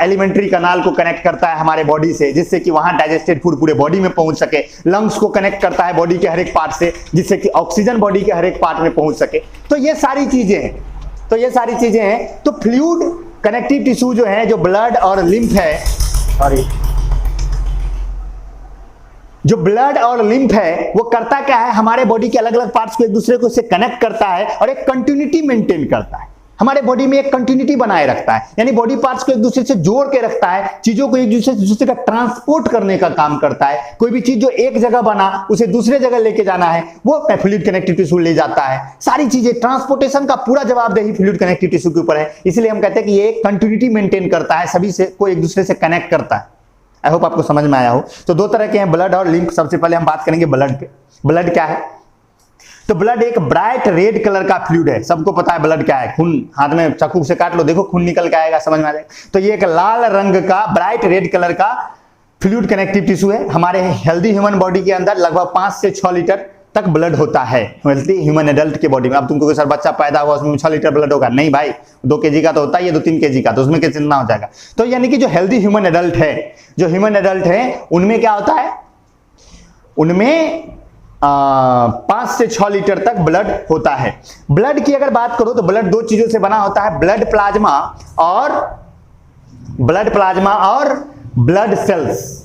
एलिमेंट्री कनाल को कनेक्ट करता है हमारे बॉडी से, जिससे कि वहां डाइजेस्टेड फूड पूरे बॉडी में पहुंच सके। लंग्स को कनेक्ट करता है बॉडी के हर एक पार्ट से, जिससे कि ऑक्सीजन बॉडी के हर एक पार्ट में पहुंच सके। तो ये सारी चीजें हैं। तो फ्लूइड कनेक्टिव टिश्यू जो है, जो ब्लड और लिम्फ है, जो ब्लड और लिम्फ है, वो करता क्या है? हमारे बॉडी के अलग अलग पार्ट्स को एक दूसरे को से कनेक्ट करता है और एक कंटिन्यूटी मेंटेन करता है। हमारे बॉडी में एक कंटिन्यूटी बनाए रखता है, यानी बॉडी पार्ट्स को एक दूसरे से जोड़ के रखता है, चीजों को एक दूसरे का ट्रांसपोर्ट करने का काम करता है। कोई भी चीज जो एक जगह बना उसे दूसरे जगह लेके जाना है, वो फ्लूइड कनेक्टिव टिश्यू ले जाता है। सारी चीजें ट्रांसपोर्टेशन का पूरा जवाबदेही फ्लूइड कनेक्टिव टिश्यू के ऊपर है। इसलिए हम कहते हैं कि ये कंटिन्यूटी मेंटेन करता है, सभी से को एक दूसरे से कनेक्ट करता है। आई होप आपको समझ में आया हो। तो दो तरह के हैं, ब्लड और लिम्फ। सबसे पहले हम बात करेंगे ब्लड पे। ब्लड क्या है? तो ब्लड एक ब्राइट रेड कलर का फ्लूइड है। सबको पता है ब्लड क्या है, खून। हाथ में चाकू से काट लो, देखो खून निकल के आएगा, समझ में आ जाएगा। तो ये एक लाल रंग का ब्राइट रेड कलर का फ्लूइड कनेक्टिव टिश्यू है। हमारे हेल्दी ह्यूमन बॉडी के अंदर लगभग 5 से 6 लीटर तक ब्लड होता है हेल्दी ह्यूमन एडल्ट के बॉडी में। अब तुमको सर बच्चा पैदा हुआ उसमें 6 लीटर ब्लड होगा? नहीं भाई, 2 केजी का तो होता है, ये 2-3 केजी का, तो उसमें कितना हो जाएगा? तो यानी कि जो हेल्दी ह्यूमन एडल्ट है, उनमें क्या होता है? उनमें 5 से 6 लीटर तक ब्लड होता है। ब्लड की अगर बात करो तो ब्लड 2 चीजों से बना होता है, ब्लड प्लाज्मा और ब्लड सेल्स।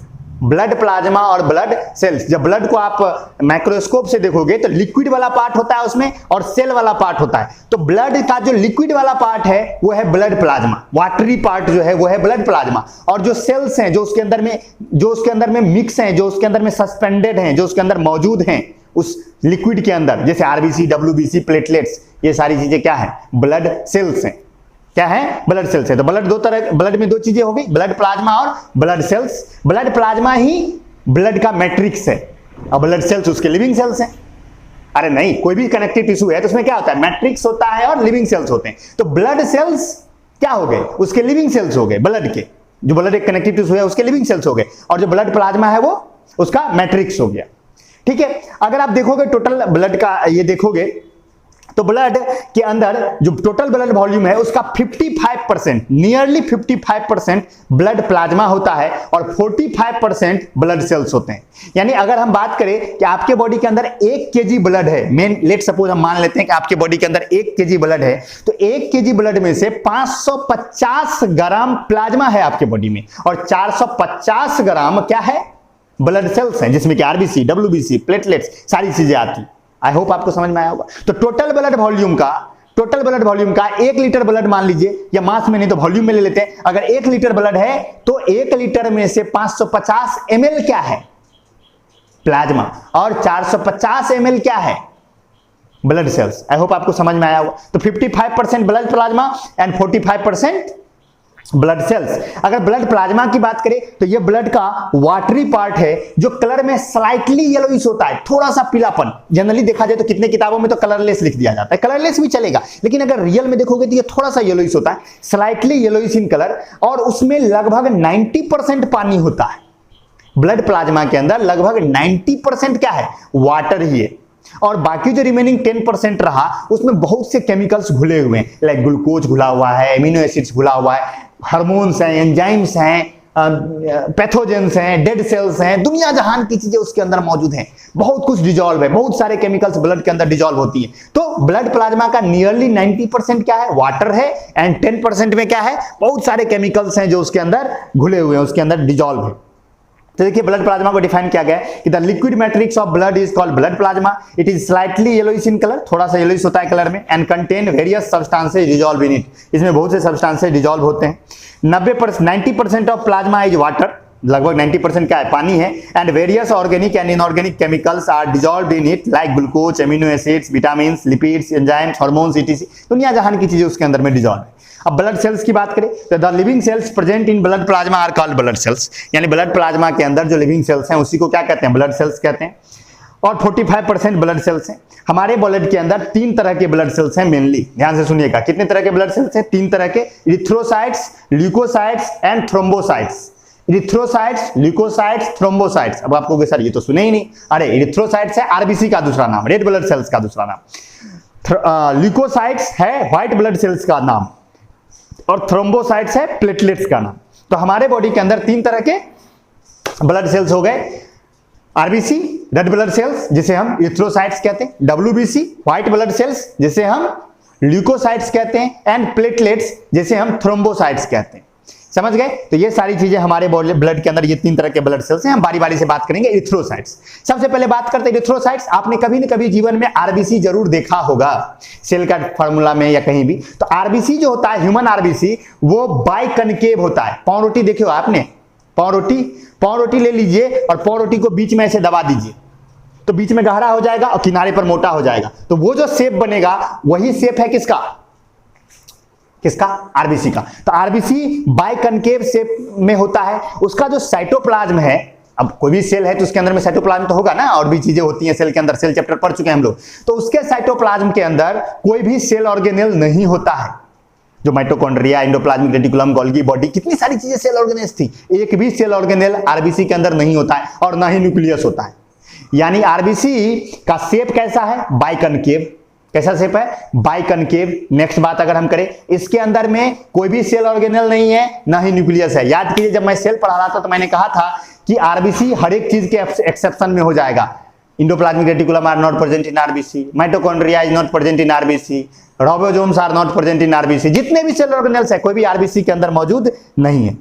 ब्लड प्लाज्मा और ब्लड सेल्स। जब ब्लड को आप माइक्रोस्कोप से देखोगे तो लिक्विड वाला पार्ट होता है उसमें और सेल वाला पार्ट होता है। तो ब्लड का जो लिक्विड वाला पार्ट है वो है ब्लड प्लाज्मा, वाटरी पार्ट जो है वो है ब्लड प्लाज्मा। और जो सेल्स हैं, जो उसके अंदर में मिक्स हैं, जो उसके अंदर में सस्पेंडेड हैं, जो उसके अंदर मौजूद हैं उस लिक्विड के अंदर, जैसे आरबीसी, डब्ल्यूबीसी, प्लेटलेट्स, ये सारी चीजें क्या है? ब्लड सेल्स हैं। क्या है? ब्लड सेल्स है। तो ब्लड में 2 चीजें हो गई, ब्लड प्लाज्मा और ब्लड सेल्स। ब्लड प्लाज्मा ही ब्लड का मैट्रिक्स है और ब्लड सेल्स उसके लिविंग सेल्स हैं। अरे नहीं, कोई भी कनेक्टिव टिश्यू है तो उसमें क्या होता है? मैट्रिक्स होता है और लिविंग सेल्स होते हैं। तो ब्लड सेल्स क्या हो गए? उसके लिविंग सेल्स हो गए ब्लड के। जो ब्लड एक कनेक्टिव टिश्यू है उसके लिविंग सेल्स हो गए, और जो ब्लड प्लाज्मा है वो उसका मैट्रिक्स हो गया। ठीक है। अगर आप देखोगे टोटल ब्लड का ये देखोगे तो ब्लड के अंदर जो टोटल ब्लड वॉल्यूम है उसका 55%, नियरली 55% ब्लड प्लाज्मा होता है और 45% ब्लड सेल्स होते हैं। यानी अगर हम बात करें कि आपके बॉडी के अंदर 1 केजी ब्लड है, मेन लेट सपोज हम मान लेते हैं कि आपके बॉडी के अंदर 1 केजी ब्लड है, तो 1 केजी ब्लड में से 550 ग्राम प्लाज्मा है आपके बॉडी में और 450 ग्राम क्या है? ब्लड सेल्स हैं, जिसमें कि आरबीसी, डब्ल्यूबीसी, प्लेटलेट्स सारी चीजें आती। आई होप आपको समझ में आया होगा। तो टोटल ब्लड वॉल्यूम का 1 लीटर ब्लड मान लीजिए, या मास में नहीं तो वॉल्यूम में ले लेते हैं। अगर 1 लीटर ब्लड है तो 1 लीटर में से 550 ml क्या है? प्लाज्मा, और 450 ml क्या है? Blood cells. आई होप आपको समझ में आया होगा। तो 55% blood plasma and 45% blood cells. अगर ब्लड प्लाज्मा की बात करें तो ये ब्लड का वाटरी पार्ट है जो कलर में स्लाइटली येलोइश होता है, थोड़ा सा पीलापन। जनरली देखा जाए तो कितने किताबों में तो कलरलेस लिख दिया जाता है, कलरलेस भी चलेगा, लेकिन अगर रियल में देखोगे तो ये थोड़ा सा येलोइश होता है, स्लाइटली येलोइश इन कलर, और उसमें लगभग 90% पानी होता है। ब्लड प्लाज्मा के अंदर लगभग 90% क्या है? वाटर ही है, और बाकी जो रिमेनिंग 10% रहा उसमें बहुत से केमिकल्स घुले हुए हैं, लाइक ग्लूकोज घुला हुआ है, एमिनो एसिड्स घुला हुआ है, हार्मोन्स हैं, एंजाइम्स हैं, पैथोजेंस हैं, डेड सेल्स हैं, दुनिया जहान की चीजें उसके अंदर मौजूद हैं। बहुत कुछ डिजॉल्व है, बहुत सारे केमिकल्स ब्लड के अंदर डिजॉल्व होती हैं। तो ब्लड प्लाज्मा का नियरली 90% क्या है, वाटर है, एंड 10% में क्या है, बहुत सारे केमिकल्स हैं जो उसके अंदर घुले हुए हैं, उसके अंदर डिजॉल्व है। तो देखिए ब्लड प्लाज्मा को डिफाइन किया गया है कि the liquid matrix of blood is called blood plasma. It is slightly yellowish in colour, थोड़ा सा येलोइश होता है कलर में, and contain various substances dissolve in it. इसमें बहुत से सब्सटेंसेस डिजॉल्व होते हैं। 90% ऑफ प्लाज्मा इज वाटर, लगभग 90% क्या है, पानी है, and various organic and inorganic chemicals are dissolved in it like glucose, amino acids, vitamin, lipids, enzymes, hormones, ETC. दुनिया जहान की चीजें उसके अंदर में डिजॉल्व है। अब ब्लड सेल्स की बात करें तो the living cells present in blood plasma are called blood cells, यानी ब्लड प्लाज्मा के अंदर जो लिविंग सेल्स हैं उसी को क्या कहते हैं, ब्लड सेल्स कहते हैं। और 45% ब्लड सेल्स हैं। हमारे ब्लड के अंदर 3 तरह के ब्लड सेल्स हैं मेनली, ध्यान से सुनिएगा। कितने तरह के ब्लड सेल्स हैं, 3 तरह के, erythrocytes, leucocytes and thrombocytes. Erythrocytes, leucocytes, thrombocytes. अब आपको सर ये तो सुने ही नहीं, अरे इरिथ्रोसाइट्स है आरबीसी का दूसरा नाम, रेड ब्लड सेल्स का दूसरा नाम। ल्यूकोसाइट्स है व्हाइट ब्लड सेल्स का नाम, और थ्रोम्बोसाइट्स है प्लेटलेट्स का नाम। तो हमारे बॉडी के अंदर 3 तरह के ब्लड सेल्स हो गए, आरबीसी रेड ब्लड सेल्स जिसे हम इरिथ्रोसाइट्स कहते हैं, डब्ल्यूबीसी व्हाइट ब्लड सेल्स जिसे हम ल्यूकोसाइट्स कहते हैं, एंड प्लेटलेट्स जिसे हम थ्रोम्बोसाइट्स कहते हैं। समझ गए? तो ये सारी चीजें हमारे बॉडी ब्लड के अंदर ये 3 तरह के ब्लड सेल्स हैं। हम बारी बारी से बात करेंगे। इरिथ्रोसाइट्स, सबसे पहले बात करते हैं इरिथ्रोसाइट्स। आपने कभी न कभी जीवन में आरबीसी जरूर देखा होगा, सेल का फार्मूला में या कहीं भी। तो आरबीसी जो होता है, ह्यूमन आरबीसी, वो बाइकनकेव होता है। पाव रोटी देखे हो आपने, पाव रोटी ले लीजिए और पाव रोटी को बीच में ऐसे दबा दीजिए, तो बीच में गहरा हो जाएगा और किनारे पर मोटा हो जाएगा। तो वो जो शेप बनेगा वही शेप है किसका, आरबीसी का। तो आरबीसी बाइकनकेव शेप में होता है। उसका जो साइटोप्लाज्म है, अब कोई भी सेल है तो उसके अंदर में साइटोप्लाज्म तो होगा ना, और भी चीजें होती हैं सेल के अंदर, सेल चैप्टर पढ़ चुके हैं हम लोग। तो उसके साइटोप्लाज्म के अंदर कोई भी सेल ऑर्गेनेल नहीं होता है। जो mitochondria, endoplasmic reticulum, Golgi body, कितनी सारी चीजें सेल ऑर्गेनेल्स थी, एक भी सेल ऑर्गेनेल आरबीसी के अंदर नहीं होता है, और ना ही न्यूक्लियस होता है। यानी आरबीसी का शेप कैसा है, बाइकनकेव। कैसा शेप है, बाइकनकेव। नेक्स्ट बात अगर हम करें, इसके अंदर में कोई भी सेल ऑर्गेनेल नहीं है, ना ही न्यूक्लियस है। याद कीजिए, जब मैं सेल पढ़ा रहा था तो मैंने कहा था कि आरबीसी हर एक चीज के एक्सेप्शन में हो जाएगा। Endoplasmic reticulum are not present in RBC, mitochondria is not present in RBC, ribosomes are not present in RBC. जितने भी सेल ऑर्गेनेल्स है कोई भी आरबीसी के अंदर मौजूद नहीं है।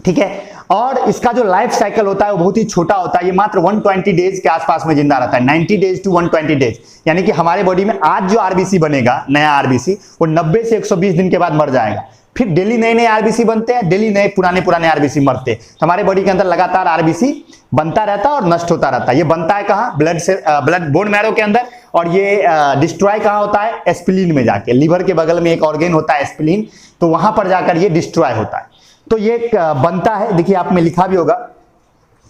ठीक है। और इसका जो लाइफ साइकिल होता है वो बहुत ही छोटा होता है। ये मात्र 120 डेज के आसपास में जिंदा रहता है, 90 डेज टू 120 डेज। यानी कि हमारे बॉडी में आज जो आरबीसी बनेगा, नया आरबीसी, वो 90 से 120 दिन के बाद मर जाएगा। फिर डेली नए नए आरबीसी बनते हैं, डेली नए पुराने आरबीसी मरते हैं। तो हमारे बॉडी के अंदर लगातार आरबीसी बनता रहता है और नष्ट होता रहता है। ये बनता है कहाँ, ब्लड बोन मैरो के अंदर, और ये डिस्ट्रॉय कहाँ होता है, एस्प्लीन में जाके। लीवर के बगल में एक ऑर्गेन होता है एस्प्लीन, तो वहां पर जाकर ये डिस्ट्रॉय होता है। तो ये बनता है, देखिए आप में लिखा भी होगा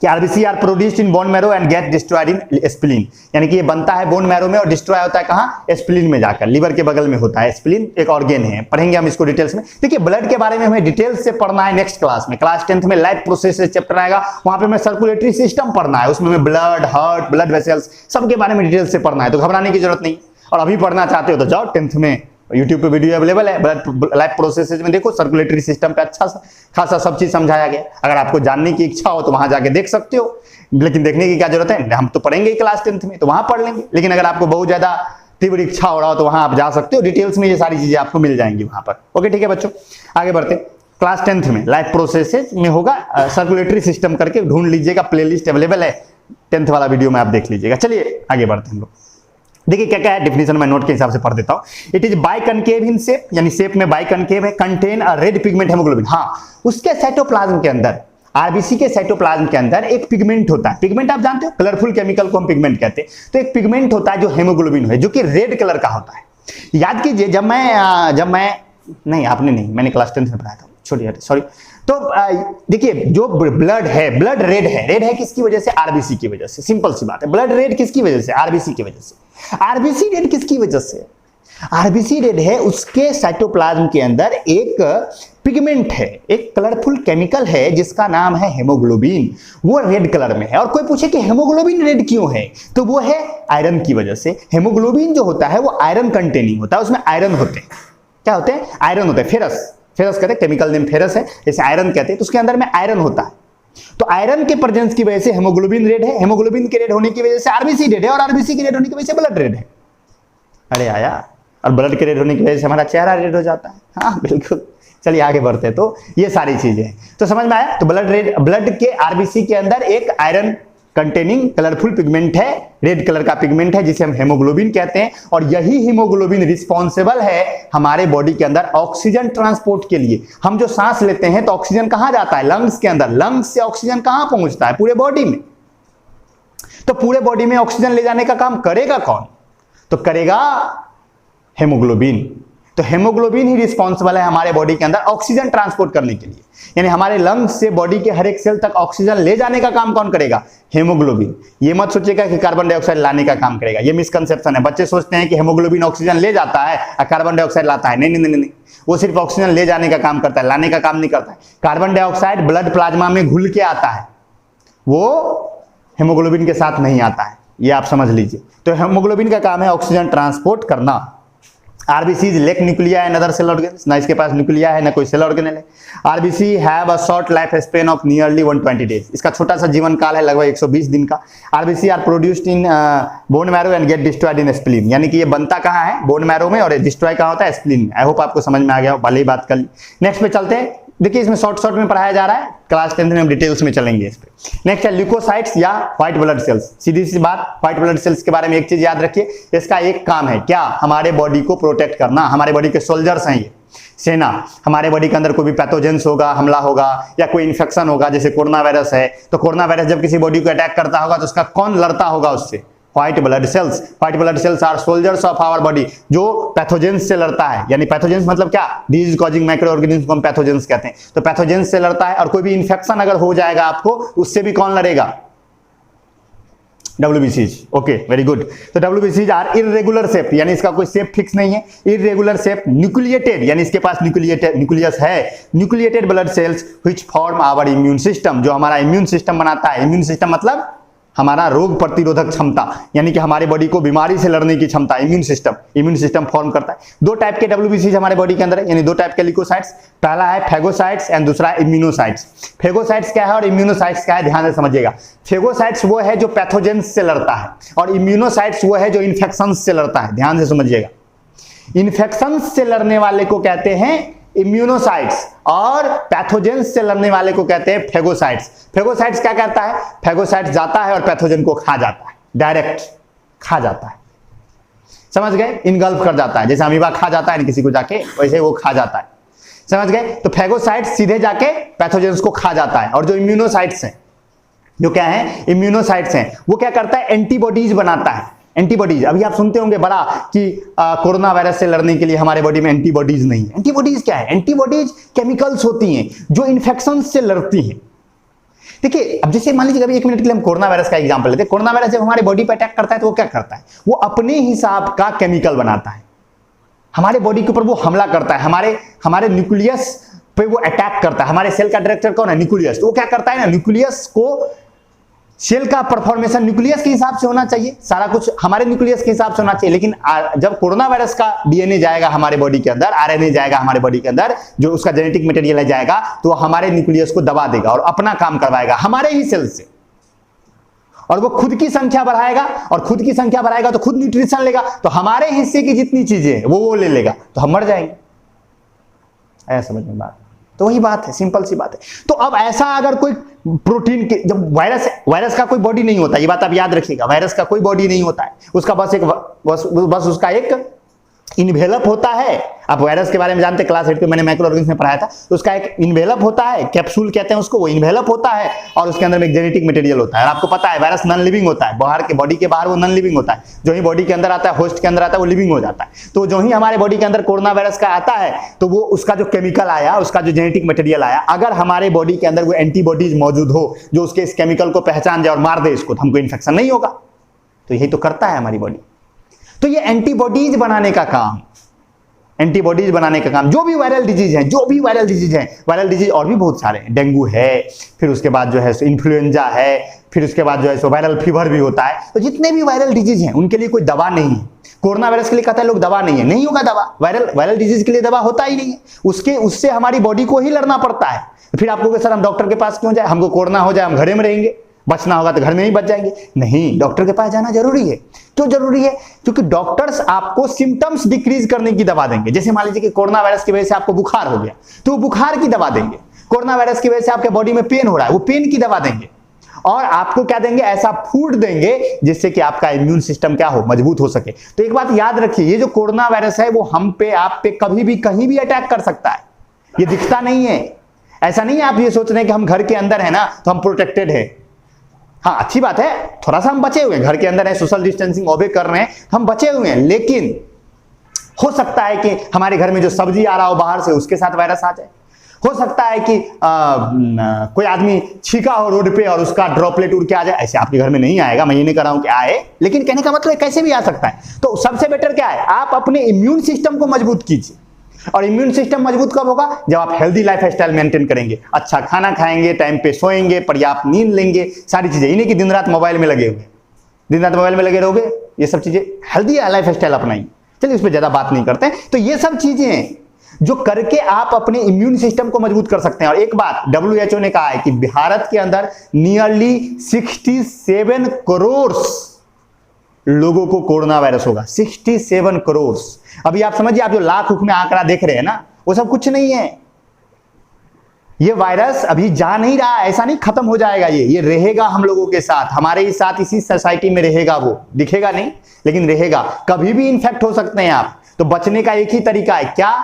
कि RBC are produced in bone marrow and get destroyed in spleen. यानी कि ये बनता है बोन मैरो में और डिस्ट्रॉय होता है कहाँ, स्प्लीन में जाकर। लीवर के बगल में होता है स्प्लीन, एक ऑर्गेन है। पढ़ेंगे हम इसको डिटेल्स में। देखिए ब्लड के बारे में हमें डिटेल्स से पढ़ना है नेक्स्ट क्लास में। क्लास 10th में लाइफ प्रोसेस चैप्टर आएगा, वहां पे हमें सर्कुलेटरी सिस्टम पढ़ना है। उसमें हमें ब्लड, हार्ट, ब्लड वेसल्स सबके बारे में डिटेल्स से पढ़ना है। तो घबराने की जरूरत नहीं। और अभी पढ़ना चाहते हो तो जाओ 10th में, YouTube पे वीडियो अवेलेबल है, ब्लड लाइफ प्रोसेसेस में देखो, सर्कुलेटरी सिस्टम पे अच्छा खासा सब चीज समझाया गया। अगर आपको जानने की इच्छा हो तो वहां जाके देख सकते हो, लेकिन देखने की क्या जरूरत है, हम तो पढ़ेंगे ही क्लास 10th में, तो वहां पढ़ लेंगे। लेकिन अगर आपको बहुत ज्यादा तीव्र इच्छा हो रहा हो तो वहां आप जा सकते हो, डिटेल्स में ये सारी चीजें आपको मिल जाएंगी वहां पर। ओके ठीक है बच्चों, आगे बढ़ते। क्लास 10th में लाइफ प्रोसेसेस में होगा, सर्कुलेटरी सिस्टम करके ढूंढ लीजिएगा, प्लेलिस्ट अवेलेबल है 10th वाला वीडियो में, आप देख लीजिएगा। चलिए आगे बढ़ते हैं हम लोग। देखिए क्या क्या है, डेफिनेशन मैं नोट के हिसाब से पढ़ देता हूं। It is biconcave in shape, यानी शेप में बाइकनकेव है। Contain a red pigment haemoglobin. हाँ, उसके साइटोप्लाज्म के अंदर, आरबीसी के साइटोप्लाज्म के अंदर एक पिगमेंट होता है। पिगमेंट आप जानते हो, कलरफुल केमिकल को हम पिगमेंट कहते हैं। तो एक पिगमेंट होता है जो हेमोग्लोबिन है, जो कि रेड कलर का होता है। याद कीजिए, जब मैं नहीं, आपने नहीं, मैंने क्लास 10th में पढ़ाया था, छोड़िए सॉरी। तो देखिए जो ब्लड है, ब्लड रेड है। रेड है किसकी वजह से, आरबीसी की वजह से। सिंपल सी बात है, ब्लड रेड किसकी वजह से, आरबीसी की वजह से। आरबीसी रेड किसकी वजह से, आरबीसी रेड है, उसके साइटोप्लाज्म के अंदर एक पिगमेंट है, एक कलरफुल केमिकल है जिसका नाम है हेमोग्लोबिन। वो रेड कलर में है। और कोई पूछे कि हेमोग्लोबिन रेड क्यों है, तो वो है आयरन की वजह से। हेमोग्लोबिन जो होता है वो आयरन कंटेनिंग होता है, उसमें आयरन होते हैं। क्या होते हैं, आयरन होते हैं, फेरस। फेरस कहते हैं, केमिकल नेम फेरस है, जैसे आयरन कहते हैं, तो उसके अंदर में आयरन होता है। तो आयरन के प्रेजेंस की वजह से हेमोग्लोबिन रेड है, हेमोग्लोबिन के रेड होने की वजह से आरबीसी रेड है, और आरबीसी के रेड होने की वजह से ब्लड रेड है। अरे आया, और ब्लड के रेड होने की वजह से हमारा चेहरा रेड हो जाता है। हाँ बिल्कुल, चलिए आगे बढ़ते हैं। तो ये सारी चीजें हैं, तो समझ में आया। तो ब्लड के आरबीसी के अंदर एक आयरन कंटेनिंग कलरफुल पिगमेंट है, रेड कलर का पिगमेंट है, जिसे हम हेमोग्लोबिन कहते हैं। और यही हीमोग्लोबिन रिस्पॉन्सिबल है हमारे बॉडी के अंदर ऑक्सीजन ट्रांसपोर्ट के लिए। हम जो सांस लेते हैं तो ऑक्सीजन कहां जाता है? लंग्स के अंदर। लंग्स से ऑक्सीजन कहां पहुंचता है? पूरे बॉडी में। तो पूरे बॉडी में ऑक्सीजन ले जाने का काम करेगा कौन? तो करेगा हेमोग्लोबिन। तो हेमोग्लोबिन ही रिस्पॉन्सिबल है हमारे बॉडी के अंदर ऑक्सीजन ट्रांसपोर्ट करने के लिए। यानी हमारे लंग्स से बॉडी के हर एक सेल तक ऑक्सीजन ले जाने का काम कौन करेगा? हेमोग्लोबिन। ये मत सोचिएगा कि कार्बन डाइऑक्साइड लाने का काम करेगा, ये मिसकंसेप्शन है। बच्चे सोचते हैं कि हेमोग्लोबिन ऑक्सीजन ले जाता है और कार्बन डाइऑक्साइड लाता है। नहीं नहीं नहीं नहीं, वो सिर्फ ऑक्सीजन ले जाने का काम करता है, लाने का काम नहीं करता है। कार्बन डाइऑक्साइड ब्लड प्लाज्मा में घुल के आता है, वो हेमोग्लोबिन के साथ नहीं आता है, ये आप समझ लीजिए। तो हेमोग्लोबिन का काम है ऑक्सीजन ट्रांसपोर्ट करना। RBCs lack nuclei and other cell organs, ना इसके पास न्यूक्लिया है ना कोई सेल ऑर्गेनेल है। RBC have a short life span of nearly 120 days, इसका छोटा सा जीवन काल है लगभग 120 दिन का। RBC are produced in bone marrow and get destroyed in spleen, यानी कि ये बनता कहाँ है? बोन मैरो में, और डिस्ट्रॉय कहाँ होता है? स्प्लीन में। आई होप आपको समझ में आ गया हो, भले ही बात कर ली। नेक्स्ट पे चलते हैं। देखिए इसमें शॉर्ट में पढ़ाया जा रहा है, क्लास 10 में हम डिटेल्स में चलेंगे इस पे। नेक्स्ट है ल्यूकोसाइट्स या व्हाइट ब्लड सेल्स। सीधी सी बात, व्हाइट ब्लड सेल्स के बारे में एक चीज याद रखिए, इसका एक काम है क्या? हमारे बॉडी को प्रोटेक्ट करना। हमारे बॉडी के सोल्जर्स हैं ये, सेना। हमारे बॉडी के अंदर कोई भी पैथोजेंस होगा, हमला होगा, या कोई इन्फेक्शन होगा, जैसे कोरोना वायरस है, तो कोरोना वायरस जब किसी बॉडी को अटैक करता होगा तो उसका कौन लड़ता होगा उससे? White blood cells. White blood cells are soldiers of our body, जो पैथोजेंस से लड़ता है। यानी पैथोजेंस मतलब क्या? डिजीज कॉजिंग माइक्रो ऑर्गेनिज्म को हम पैथोजेंस कहते हैं। तो पैथोजेंस से लड़ता है, और कोई भी इन्फेक्शन अगर हो जाएगा आपको, उससे भी कौन लड़ेगा? WBCs। Okay, very good. तो WBCs आर इर्रेगुलर शेप, यानी इसका कोई शेप फिक्स नहीं है। इर्रेगुलर शेप, न्यूक्लिएटेड, यानी इसके पास न्यूक्लियस है। Nucleated blood cells which form our immune system, जो हमारा इम्यून सिस्टम बनाता है। इम्यून सिस्टम मतलब हमारा रोग प्रतिरोधक क्षमता, यानी कि हमारे बॉडी को बीमारी से लड़ने की क्षमता इम्यून सिस्टम फॉर्म करता है। दो टाइप के WBCs हमारे बॉडी के अंदर है, यानी दो टाइप के ल्यूकोसाइट्स। पहला है फेगोसाइट्स एंड दूसरा है इम्यूनोसाइट्स। फेगोसाइट्स क्या है और इम्यूनोसाइट्स क्या है, ध्यान से समझिएगा। फेगोसाइट्स वो है जो पैथोजेंस से लड़ता है, और इम्यूनोसाइट्स वो है जो इन्फेक्शन से लड़ता है। ध्यान से समझिएगा, इन्फेक्शन से लड़ने वाले को कहते हैं इम्यूनोसाइट्स, और पैथोजेंस से लड़ने वाले को कहते हैं फेगोसाइट्स। फेगोसाइट्स क्या करता है? फेगोसाइट्स जाता है और पैथोजन को खा जाता है, डायरेक्ट खा जाता है। समझ गए? इनगल्फ कर जाता है, जैसे अमीबा खा जाता है ना किसी को जाके, वैसे वो खा जाता है। समझ गए? तो फेगोसाइट्स सीधे जाके पैथोजेंस को खा जाता है, और जो इम्यूनोसाइट्स हैं, जो क्या है? इम्यूनोसाइट्स हैं, वो क्या करता है? एंटीबॉडीज बनाता है। एंटीबॉडीज, अभी आप सुनते होंगे बड़ा कि कोरोना वायरस से लड़ने के लिए हमारे बॉडी में एंटीबॉडीज नहीं है। एंटीबॉडीज क्या है? एंटीबॉडीज केमिकल्स होती हैं जो इन्फेक्शन से लड़ती हैं। देखिए, अब जैसे मान लीजिए अभी 1 मिनट के लिए हम कोरोना वायरस का एग्जांपल लेते हैं। कोरोना वायरस जब हमारे बॉडी पर अटैक करता है तो वो क्या करता है? वो अपने हिसाब का केमिकल बनाता है, हमारे बॉडी के ऊपर वो हमला करता है, हमारे न्यूक्लियस पे वो अटैक करता है। हमारे सेल का डायरेक्टर कौन है? न्यूक्लियस। तो वो क्या करता है ना, न्यूक्लियस को, सेल का परफॉर्मेशन न्यूक्लियस के हिसाब से होना चाहिए, सारा कुछ हमारे न्यूक्लियस के हिसाब से होना चाहिए। लेकिन जब कोरोना वायरस का डीएनए जाएगा हमारे बॉडी के अंदर, आरएनए जाएगा हमारे बॉडी के अंदर, जो उसका जेनेटिक मटेरियल है जाएगा, तो हमारे न्यूक्लियस को दबा देगा और अपना काम करवाएगा हमारे ही सेल से, और वो खुद की संख्या बढ़ाएगा, और खुद की संख्या बढ़ाएगा तो खुद न्यूट्रिशन लेगा, तो हमारे हिस्से की जितनी चीजें हैं वो ले लेगा, तो हम मर जाएंगे। ऐसा समझ में बात? तो वही बात है, सिंपल सी बात है। तो अब ऐसा अगर कोई प्रोटीन के, जब वायरस का कोई बॉडी नहीं होता, ये बात आप याद रखिएगा, वायरस का कोई बॉडी नहीं होता है, उसका बस उसका एक इन्वेलप होता है। आप वायरस के बारे में जानते हैं, क्लास 8 पे मैंने माइक्रो ऑर्गेनिज्म में पढ़ाया था। तो उसका एक इन्वेलप होता है, कैप्सूल कहते हैं उसको, वो इन्वेलप होता है, और उसके अंदर में एक जेनेटिक मटेरियल होता है। और आपको पता है वायरस नॉन लिविंग होता है, बाहर के बॉडी के बाहर वो नॉन लिविंग होता है, जो ही बॉडी के अंदर आता है, होस्ट के अंदर आता है, वो लिविंग हो जाता है। तो जो ही हमारे बॉडी के अंदर कोरोना वायरस का आता है, तो वो उसका जो केमिकल आया, उसका जो जेनेटिक मटेरियल आया, अगर हमारे बॉडी के अंदर वो एंटीबॉडीज मौजूद हो जो उसके इस केमिकल को पहचान जाए और मार दे इसको, तो हमको इन्फेक्शन नहीं होगा। तो यही तो करता है हमारी बॉडी। तो ये एंटीबॉडीज बनाने का काम, एंटीबॉडीज बनाने का काम, जो भी वायरल डिजीज है, वायरल डिजीज और भी बहुत सारे हैं। डेंगू है, फिर उसके बाद जो है इन्फ्लुएंजा है, फिर उसके बाद जो है वायरल फीवर भी होता है। तो जितने भी वायरल डिजीज हैं उनके लिए कोई दवा नहीं है, कोरोना वायरस के लिए कहता है लोग दवा नहीं है, नहीं होगा दवा, वायरल डिजीज के लिए दवा होता ही नहीं है, उससे हमारी बॉडी को ही लड़ना पड़ता है। फिर आप कहोगे सर हम डॉक्टर के पास क्यों जाए, हमको कोरोना हो जाए हम घरे में रहेंगे, बचना होगा तो घर में ही बच जाएंगे। नहीं, डॉक्टर के पास जाना जरूरी है। क्यों जरूरी है? क्योंकि डॉक्टर्स आपको सिम्टम्स डिक्रीज करने की दवा देंगे। जैसे मान लीजिए कि कोरोना वायरस की वजह से आपको बुखार हो गया तो वो बुखार की दवा देंगे, कोरोना वायरस की वजह से आपके बॉडी में पेन हो रहा है वो पेन की दवा देंगे, और आपको क्या देंगे, ऐसा फूड देंगे जिससे कि आपका इम्यून सिस्टम क्या हो, मजबूत हो सके। तो एक बात याद रखिए, ये जो कोरोना वायरस है वो हम पे आप पे कभी भी कहीं भी अटैक कर सकता है, ये दिखता नहीं है। ऐसा नहीं है आप ये सोच रहे हैं कि हम घर के अंदर है ना तो हम प्रोटेक्टेड है। हाँ अच्छी बात है, थोड़ा सा हम बचे हुए हैं, घर के अंदर है, सोशल डिस्टेंसिंग ओबे कर रहे हैं, हम बचे हुए हैं, लेकिन हो सकता है कि हमारे घर में जो सब्जी आ रहा हो बाहर से उसके साथ वायरस आ जाए। हो सकता है कि कोई आदमी छींका हो रोड पे और उसका ड्रॉपलेट उड़ के आ जाए। ऐसे आपके घर में नहीं आएगा, मैं ये नहीं कर रहा हूं कि आए, लेकिन कहने का मतलब कैसे भी आ सकता है। तो सबसे बेटर क्या है, आप अपने इम्यून सिस्टम को मजबूत कीजिए। और इम्यून सिस्टम मजबूत कब होगा, जब आप हेल्दी लाइफ स्टाइल मेंटेन करेंगे, अच्छा खाना खाएंगे, टाइम पे सोएंगे, पर्याप्त नींद लेंगे, सारी चीजें। इन्हीं की दिन रात मोबाइल में लगे हुए, दिन रात मोबाइल में लगे रहोगे, ये सब चीजें हेल्दी लाइफ स्टाइल अपनाइए। चलिए उस पर ज्यादा बात नहीं करते हैं। तो ये सब चीजें जो करके आप अपने इम्यून सिस्टम को मजबूत कर सकते हैं। और एक बात WHO ने कहा है कि भारत के अंदर नियरली 67 करोड़ लोगों को कोरोना वायरस होगा। 67 करोड़। अभी आप समझिए, आप जो लाख में आंकड़ा देख रहे हैं ना, वो सब कुछ नहीं है। ये वायरस अभी जा नहीं रहा, ऐसा नहीं खत्म हो जाएगा, ये रहेगा हम लोगों के साथ, हमारे ही साथ, इसी सोसाइटी में रहेगा। वो दिखेगा नहीं लेकिन रहेगा, कभी भी इन्फेक्ट हो सकते हैं आप। तो बचने का एक ही तरीका है, क्या,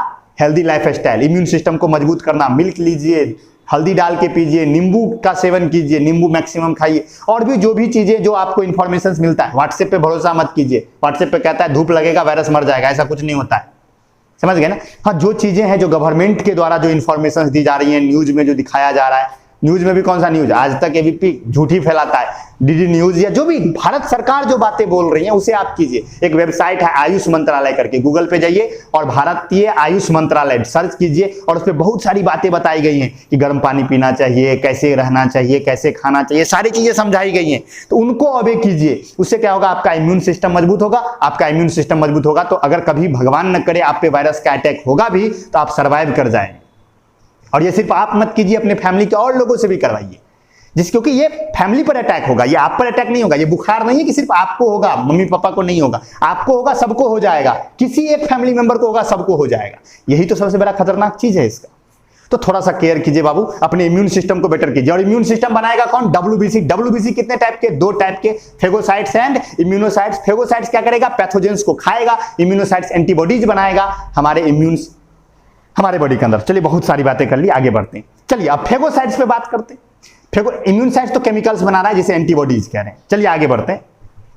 healthy life style, immune system को मजबूत करना। मिल्क लीजिए, हल्दी डाल के पीजिए, नींबू का सेवन कीजिए, नींबू मैक्सिमम खाइए, और भी जो भी चीजें जो आपको इन्फॉर्मेशन मिलता है। व्हाट्सएप पे भरोसा मत कीजिए, व्हाट्सएप पे कहता है धूप लगेगा वायरस मर जाएगा, ऐसा कुछ नहीं होता है, समझ गए ना। हाँ, जो चीजें हैं जो गवर्नमेंट के द्वारा जो इन्फॉर्मेशन दी जा रही है, न्यूज में जो दिखाया जा रहा है, न्यूज में भी कौन सा न्यूज, आज तक एबीपी झूठी फैलाता है, डीडी न्यूज, या जो भी भारत सरकार जो बातें बोल रही है उसे आप कीजिए। एक वेबसाइट है आयुष मंत्रालय करके, गूगल पे जाइए और भारतीय आयुष मंत्रालय सर्च कीजिए, और उस पर बहुत सारी बातें बताई गई हैं कि गर्म पानी पीना चाहिए, कैसे रहना चाहिए, कैसे खाना चाहिए, सारी चीजें समझाई गई हैं। तो उनको अबे कीजिए, उससे क्या होगा, आपका इम्यून सिस्टम मजबूत होगा। आपका इम्यून सिस्टम मजबूत होगा तो अगर कभी भगवान न करे आप पे वायरस का अटैक होगा भी तो आप सर्वाइव कर जाएंगे। और ये सिर्फ आप मत कीजिए, अपने फैमिली के और लोगों से भी करवाइए, क्योंकि ये फैमिली पर अटैक होगा, ये आप पर अटैक नहीं होगा। ये बुखार नहीं है कि सिर्फ आपको होगा, मम्मी पापा को नहीं होगा, आपको होगा, सबको हो जाएगा, किसी एक फैमिली मेंबर को होगा, सबको हो जाएगा। यही तो सबसे बड़ा खतरनाक चीज है इसका। तो थोड़ा सा केयर कीजिए बाबू, अपने इम्यून सिस्टम को बेटर कीजिए। और इम्यून सिस्टम बनाएगा कौन, WBC कितने टाइप के, 2 टाइप के, फेगोसाइट्स एंड इम्यूनोसाइट्स। फेगोसाइट्स क्या करेगा, पैथोजेंस को खाएगा, इम्यूनोसाइट्स एंटीबॉडीज बनाएगा हमारे बॉडी के अंदर। चलिए बहुत सारी बातें कर ली, आगे बढ़ते हैं। चलिए अब फेगोसाइट्स पे बात करते हैं। इम्यून साइट्स तो केमिकल्स बना रहा है जिसे एंटीबॉडीज कह रहे हैं। चलिए आगे बढ़ते हैं,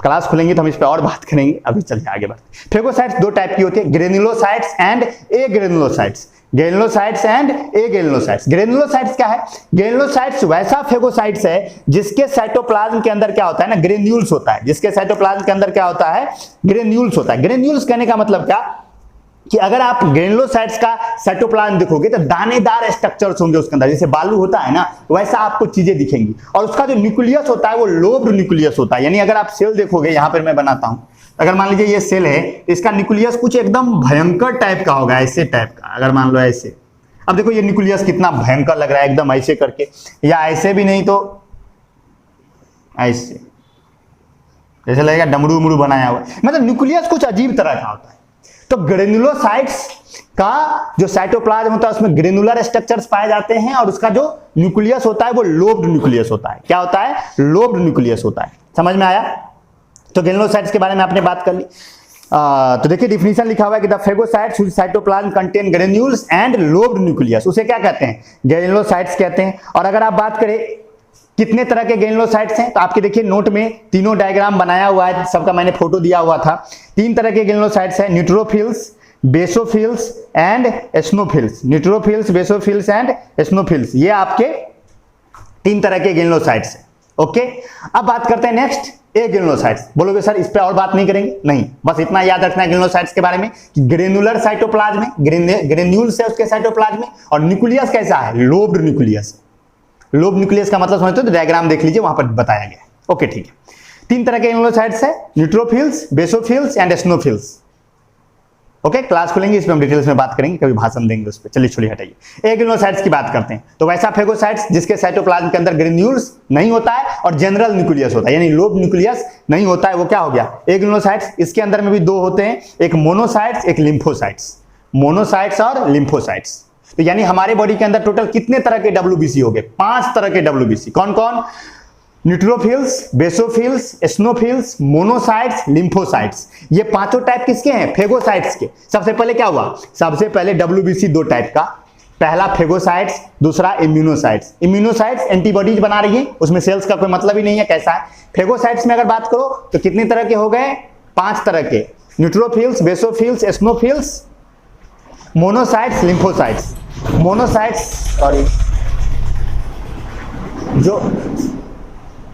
क्लास खुलेंगे तो हम इस पे और बात करेंगे, अभी चलिए आगे बढ़ते हैं। फेगोसाइट्स 2 टाइप की होती है, granulocytes and agranulocytes. Granulocytes and agranulocytes. Granulocytes क्या है, ग्रेनुलोसाइट्स वैसा फेगोसाइट्स है जिसके साइटोप्लाज्म के अंदर क्या होता है ना, ग्रेन्यूल्स होता है। जिसके साइटोप्लाज्म के अंदर क्या होता है, ग्रेन्यूल्स होता है। ग्रेन्यूल्स कहने का मतलब क्या, कि अगर आप ग्रेनुलोसाइट्स का साइटोप्लाज्म देखोगे तो दानेदार स्ट्रक्चर्स होंगे उसके अंदर, जैसे बालू होता है ना वैसा आपको चीजें दिखेंगी। और उसका जो न्यूक्लियस होता है वो लोब्ड न्यूक्लियस होता है। यानी अगर आप सेल देखोगे, यहां पर मैं बनाता हूं, अगर मान लीजिए ये सेल है, इसका न्यूक्लियस कुछ एकदम भयंकर टाइप का होगा, ऐसे टाइप का। अगर मान लो ऐसे, अब देखो ये न्यूक्लियस कितना भयंकर लग रहा है, एकदम ऐसे करके, या ऐसे भी नहीं तो ऐसे, जैसे लगेगा डमरू उमरू बनाया हुआ, मतलब न्यूक्लियस कुछ अजीब तरह का होता है। तो ग्रेनुलोसाइट्स का जो साइटोप्लाज्म होता है उसमें ग्रेनुलर स्ट्रक्चर्स पाए जाते हैं, और उसका जो न्यूक्लियस होता है वो लोब्ड न्यूक्लियस होता है। क्या होता है, लोब्ड न्यूक्लियस होता है। समझ में आया। तो ग्रेनुलोसाइट्स के बारे में आपने बात कर ली। तो देखिए डिफिनीशन लिखा हुआ है कि the phagocytes which cytoplasm contain granules and lobed nucleus, उसे क्या कहते हैं, ग्रेनुलोसाइट्स कहते हैं। और अगर आप बात करें कितने तरह के ग्रेनुलोसाइट्स हैं, तो आपके देखिए नोट में तीनों डायग्राम बनाया हुआ है, सबका मैंने फोटो दिया हुआ था। 3 तरह के ग्रेनुलोसाइट्स हैं, neutrophils, basophils and eosinophils. Neutrophils, basophils and eosinophils, ये आपके 3 तरह के ग्रेनुलोसाइट्स हैं। ओके, अब बात करते हैं नेक्स्ट ग्रेनुलोसाइट्स। बोलोगे सर इस पे और बात नहीं करेंगे, नहीं, बस इतना याद रखना है ग्रेनुलोसाइट्स के बारे में कि ग्रेनुलर साइटोप्लाज्म में, ग्रेन्यूल्स है उसके साइटोप्लाज्म में, और न्यूक्लियस कैसा है, लोब्ड न्यूक्लियस। लोब न्यूक्लियस का मतलब समझते हो तो डायग्राम देख लीजिए, वहां पर बताया गया है। ओके ठीक है। तीन तरह के ग्रेन्युलोसाइट्स है, neutrophils, basophils and eosinophils. Okay, class खुलेंगे इस पे हम डिटेल्स में बात करेंगे, कभी भाषण देंगे उस पर। चलिए छोड़िए हटाइए, एक ग्रेन्युलोसाइट्स की बात करते हैं। तो वैसा फेगोसाइट्स जिसके साइटोप्लाज्म के अंदर ग्रेन्यूल्स नहीं होता है और जनरल न्यूक्लियस होता है, यानी लोब न्यूक्लियस नहीं होता है, वो क्या हो गया, एक ग्रेन्युलोसाइट्स। इसके अंदर में भी दो होते हैं, एक मोनोसाइट्स एक लिम्फोसाइट्स, मोनोसाइट्स और लिम्फोसाइट्स। तो यानी हमारे बॉडी के अंदर टोटल कितने तरह के डब्ल्यूबीसी हो गए, 5 तरह के डब्ल्यूबीसी। कौन कौन, neutrophils, basophils, eosinophils, monocytes, lymphocytes. ये पांचों टाइप किसके हैं, फेगोसाइट्स के। सबसे पहले क्या हुआ, सबसे पहले डब्ल्यूबीसी दो टाइप का, पहला फेगोसाइट्स, दूसरा इम्यूनोसाइट्स। इम्यूनोसाइट्स एंटीबॉडीज बना रही है, उसमें सेल्स का कोई मतलब ही नहीं है कैसा है। फेगोसाइट्स में अगर बात करो तो कितने तरह के हो गए, 5 तरह के, neutrophils, basophils, eosinophils, monocytes, lymphocytes. Monocytes sorry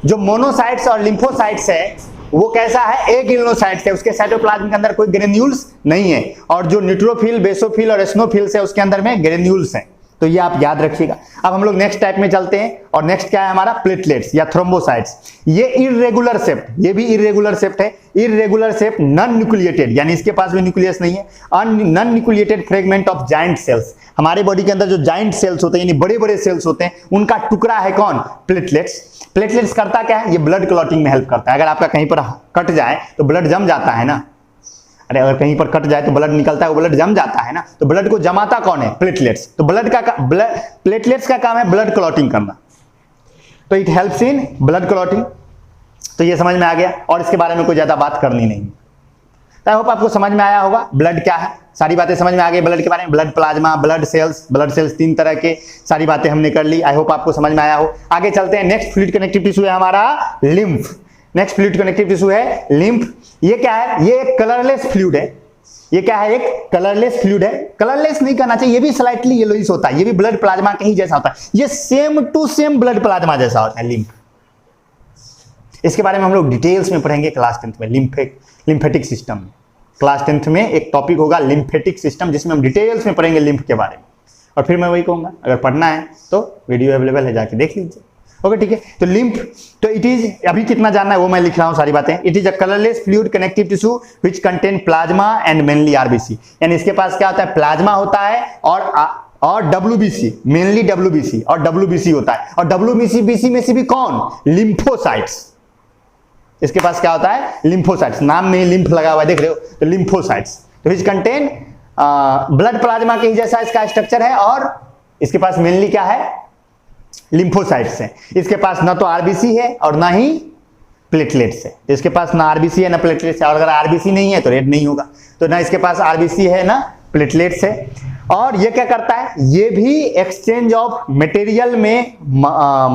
जो मोनोसाइट्स और लिम्फोसाइट्स है वो कैसा है, एक ग्रेन्युलोसाइट्स है, उसके साइटोप्लाज्म के अंदर कोई ग्रेन्यूल्स नहीं है। और जो न्यूट्रोफिल, बेसोफिल और एस्नोफिल्स है उसके अंदर में ग्रेन्यूल्स हैं। तो ये आप याद रखिएगा। अब हम लोग नेक्स्ट टाइप में चलते हैं, और नेक्स्ट क्या है हमारा, प्लेटलेट्स या थ्रोम्बोसाइट्स। ये इर्रेगुलर शेप्ट, ये भी इर्रेगुलर शेप्ट है। इर्रेगुलर शेप्ट, नॉन न्यूक्लिएटेड, यानी इसके पास भी न्यूक्लियस नहीं है, non nucleated fragment of giant cells. हमारे बॉडी के अंदर जो जाइंट सेल्स होते हैं, यानी बड़े बड़े सेल्स होते हैं, उनका टुकड़ा है कौन, प्लेटलेट्स। प्लेटलेट्स करता क्या है, ये ब्लड क्लॉटिंग में हेल्प करता है। अगर आपका कहीं पर कट जाए तो ब्लड जम जाता है ना, अरे अगर कहीं पर कट जाए तो ब्लड निकलता है, वो ब्लड जम जाता है ना, तो ब्लड को जमाता कौन है, प्लेटलेट्स। तो प्लेटलेट्स का काम है ब्लड क्लॉटिंग करना, तो it helps in blood clotting. तो ये समझ में आ गया, और इसके बारे में कोई ज्यादा बात करनी नहीं। आई होप आपको समझ में आया होगा ब्लड क्या है, सारी बातें समझ में आ गई ब्लड के बारे में। ब्लड प्लाज्मा, ब्लड सेल्स 3 तरह के, सारी बातें हमने कर ली। आई होप आपको समझ में आया हो। आगे चलते हैं, नेक्स्ट फ्लूइड कनेक्टिव टिश्यू है हमारा lymph. Next fluid connective tissue है लिम्फ। ये क्या है, ये एक कलरलेस फ्लूइड है। ये क्या है, एक कलरलेस फ्लूइड है। कलरलेस नहीं कहना चाहिए, ये भी स्लाइटली येलोइश होता है, ये भी ब्लड प्लाज्मा के ही जैसा होता है। ये same to same blood plasma जैसा होता है लिम्फ। इसके बारे में हम लोग डिटेल्स में पढ़ेंगे क्लास 10th में, लिम्फेटिक सिस्टम में। क्लास 10th में एक टॉपिक होगा लिम्फेटिक सिस्टम, जिसमें हम डिटेल्स में पढ़ेंगे लिम्फ के बारे में। और फिर मैं वही कहूंगा, अगर पढ़ना है तो वीडियो अवेलेबल है, जाके देख लीजिए। ओके ठीक है। तो लिम्फ, तो इट इज, अभी कितना जानना है वो मैं लिख रहा हूं सारी बातें। It is a colourless fluid connective tissue which contain plasma and mainly RBC. यानी इसके पास क्या होता है, प्लाज्मा होता है और डब्ल्यूबीसी, मेनली डब्ल्यूबीसी और डब्ल्यूबीसी होता है। और डब्ल्यूबीसी में से भी कौन, लिम्फोसाइट्स। इसके पास क्या होता है, लिम्फोसाइट्स, नाम में ही लिम्फ लगा हुआ है, देख रहे हो, तो लिम्फोसाइट्स। तो व्हिच कंटेन ब्लड प्लाज्मा के ही जैसा इसका स्ट्रक्चर है, और इसके पास मेनली क्या है, लिम्फोसाइट्स है। इसके पास ना तो आरबीसी है और ना ही प्लेटलेट्स है। इसके पास ना आरबीसी है ना प्लेटलेट्स है, और अगर आरबीसी नहीं है तो रेड नहीं होगा। तो ना इसके पास आरबीसी है ना प्लेटलेट्स है। और ये क्या करता है, ये भी एक्सचेंज ऑफ मटेरियल में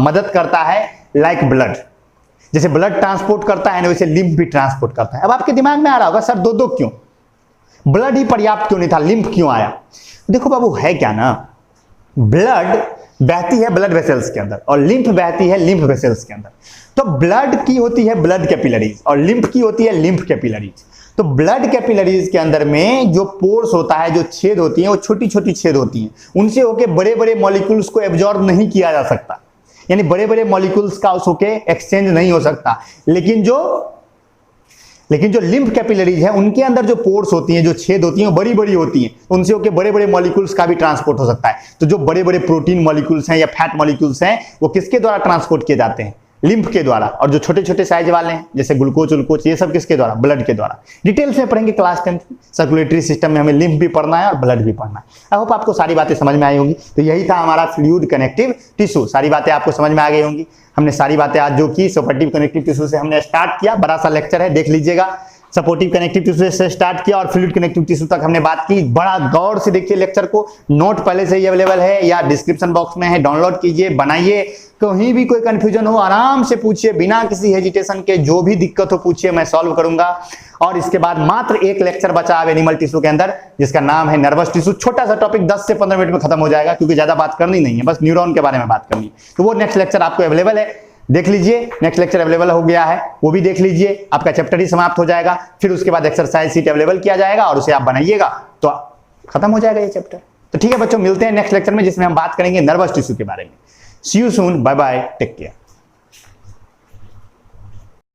मदद करता है, लाइक ब्लड। जैसे ब्लड ट्रांसपोर्ट करता है ना, वैसे लिम्फ भी ट्रांसपोर्ट करता है। अब आपके दिमाग में आ रहा होगा, सर दो क्यों, ब्लड ही पर्याप्त क्यों नहीं था, लिम्फ क्यों आया। देखो बाबू, है क्या ना, ब्लड बहती है ब्लड वेसल्स के अंदर और लिम्फ बहती है लिम्फ वेसल्स के अंदर। तो ब्लड की होती है ब्लड कैपिलरीज और लिम्फ की होती है लिम्फ कैपिलरीज। तो ब्लड कैपिलरीज के अंदर में जो पोर्स होता है, जो छेद होती हैं, वो छोटी छोटी छेद होती हैं, उनसे होके बड़े बड़े मॉलिक्यूल्स को एब्जॉर्ब नहीं किया जा सकता, यानी बड़े बड़े मॉलिक्यूल्स का उस होके एक्सचेंज नहीं हो सकता। लेकिन जो लिम्फ कैपिलरीज है, उनके अंदर जो पोर्स होती हैं, जो छेद होती हैं, वो बड़ी बड़ी होती हैं, उनसे होके बड़े बड़े मॉलिक्यूल्स का भी ट्रांसपोर्ट हो सकता है। तो जो बड़े बड़े प्रोटीन मॉलिक्यूल्स हैं या फैट मॉलिक्यूल्स हैं, वो किसके द्वारा ट्रांसपोर्ट किए जाते हैं, लिम्फ के द्वारा। और जो छोटे छोटे साइज वाले हैं जैसे ग्लूकोज, ये सब किसके द्वारा, ब्लड के द्वारा। डिटेल्स में पढ़ेंगे क्लास 10 सर्कुलेटरी सिस्टम में, हमें लिम्फ भी पढ़ना है और ब्लड भी पढ़ना है। आई होप आपको सारी बातें समझ में आई होंगी। तो यही था हमारा फ्लूइड कनेक्टिव टिश्यू, सारी बातें आपको समझ में आ गई होंगी। हमने सारी बातें आज जो की सपोर्टिव कनेक्टिव टिश्यू से हमने स्टार्ट किया, बड़ा सा लेक्चर है, देख लीजिएगा। सपोर्टिव कनेक्टिव टिश्यू से स्टार्ट किया और फ्लूइड कनेक्टिव टिश्यू तक हमने बात की। बड़ा गौर से देखिए लेक्चर को, नोट पहले से ही अवेलेबल है या डिस्क्रिप्शन बॉक्स में है, डाउनलोड कीजिए, बनाइए। कहीं भी कोई कंफ्यूजन हो आराम से पूछिए, बिना किसी हेजिटेशन के, जो भी दिक्कत हो पूछिए, मैं सॉल्व करूंगा। और इसके बाद मात्र एक लेक्चर बचा है एनिमल टिश्यू के अंदर, जिसका नाम है नर्वस टिश्यू। छोटा सा टॉपिक 10 से 15 मिनट में खत्म हो जाएगा, क्योंकि ज्यादा बात करनी नहीं है, बस न्यूरॉन के बारे में बात करनी है। तो वो नेक्स्ट लेक्चर आपको अवेलेबल है, देख लीजिए। नेक्स्ट लेक्चर अवेलेबल हो गया है, वो भी देख लीजिए, आपका चैप्टर ही समाप्त हो जाएगा। फिर उसके बाद एक्सरसाइज शीट अवेलेबल किया जाएगा और उसे आप बनाइएगा तो खत्म हो जाएगा ये चैप्टर। तो ठीक है बच्चों, मिलते हैं नेक्स्ट लेक्चर में, जिसमें हम बात करेंगे नर्वस टिश्यू के बारे में। See you soon, bye bye, take care.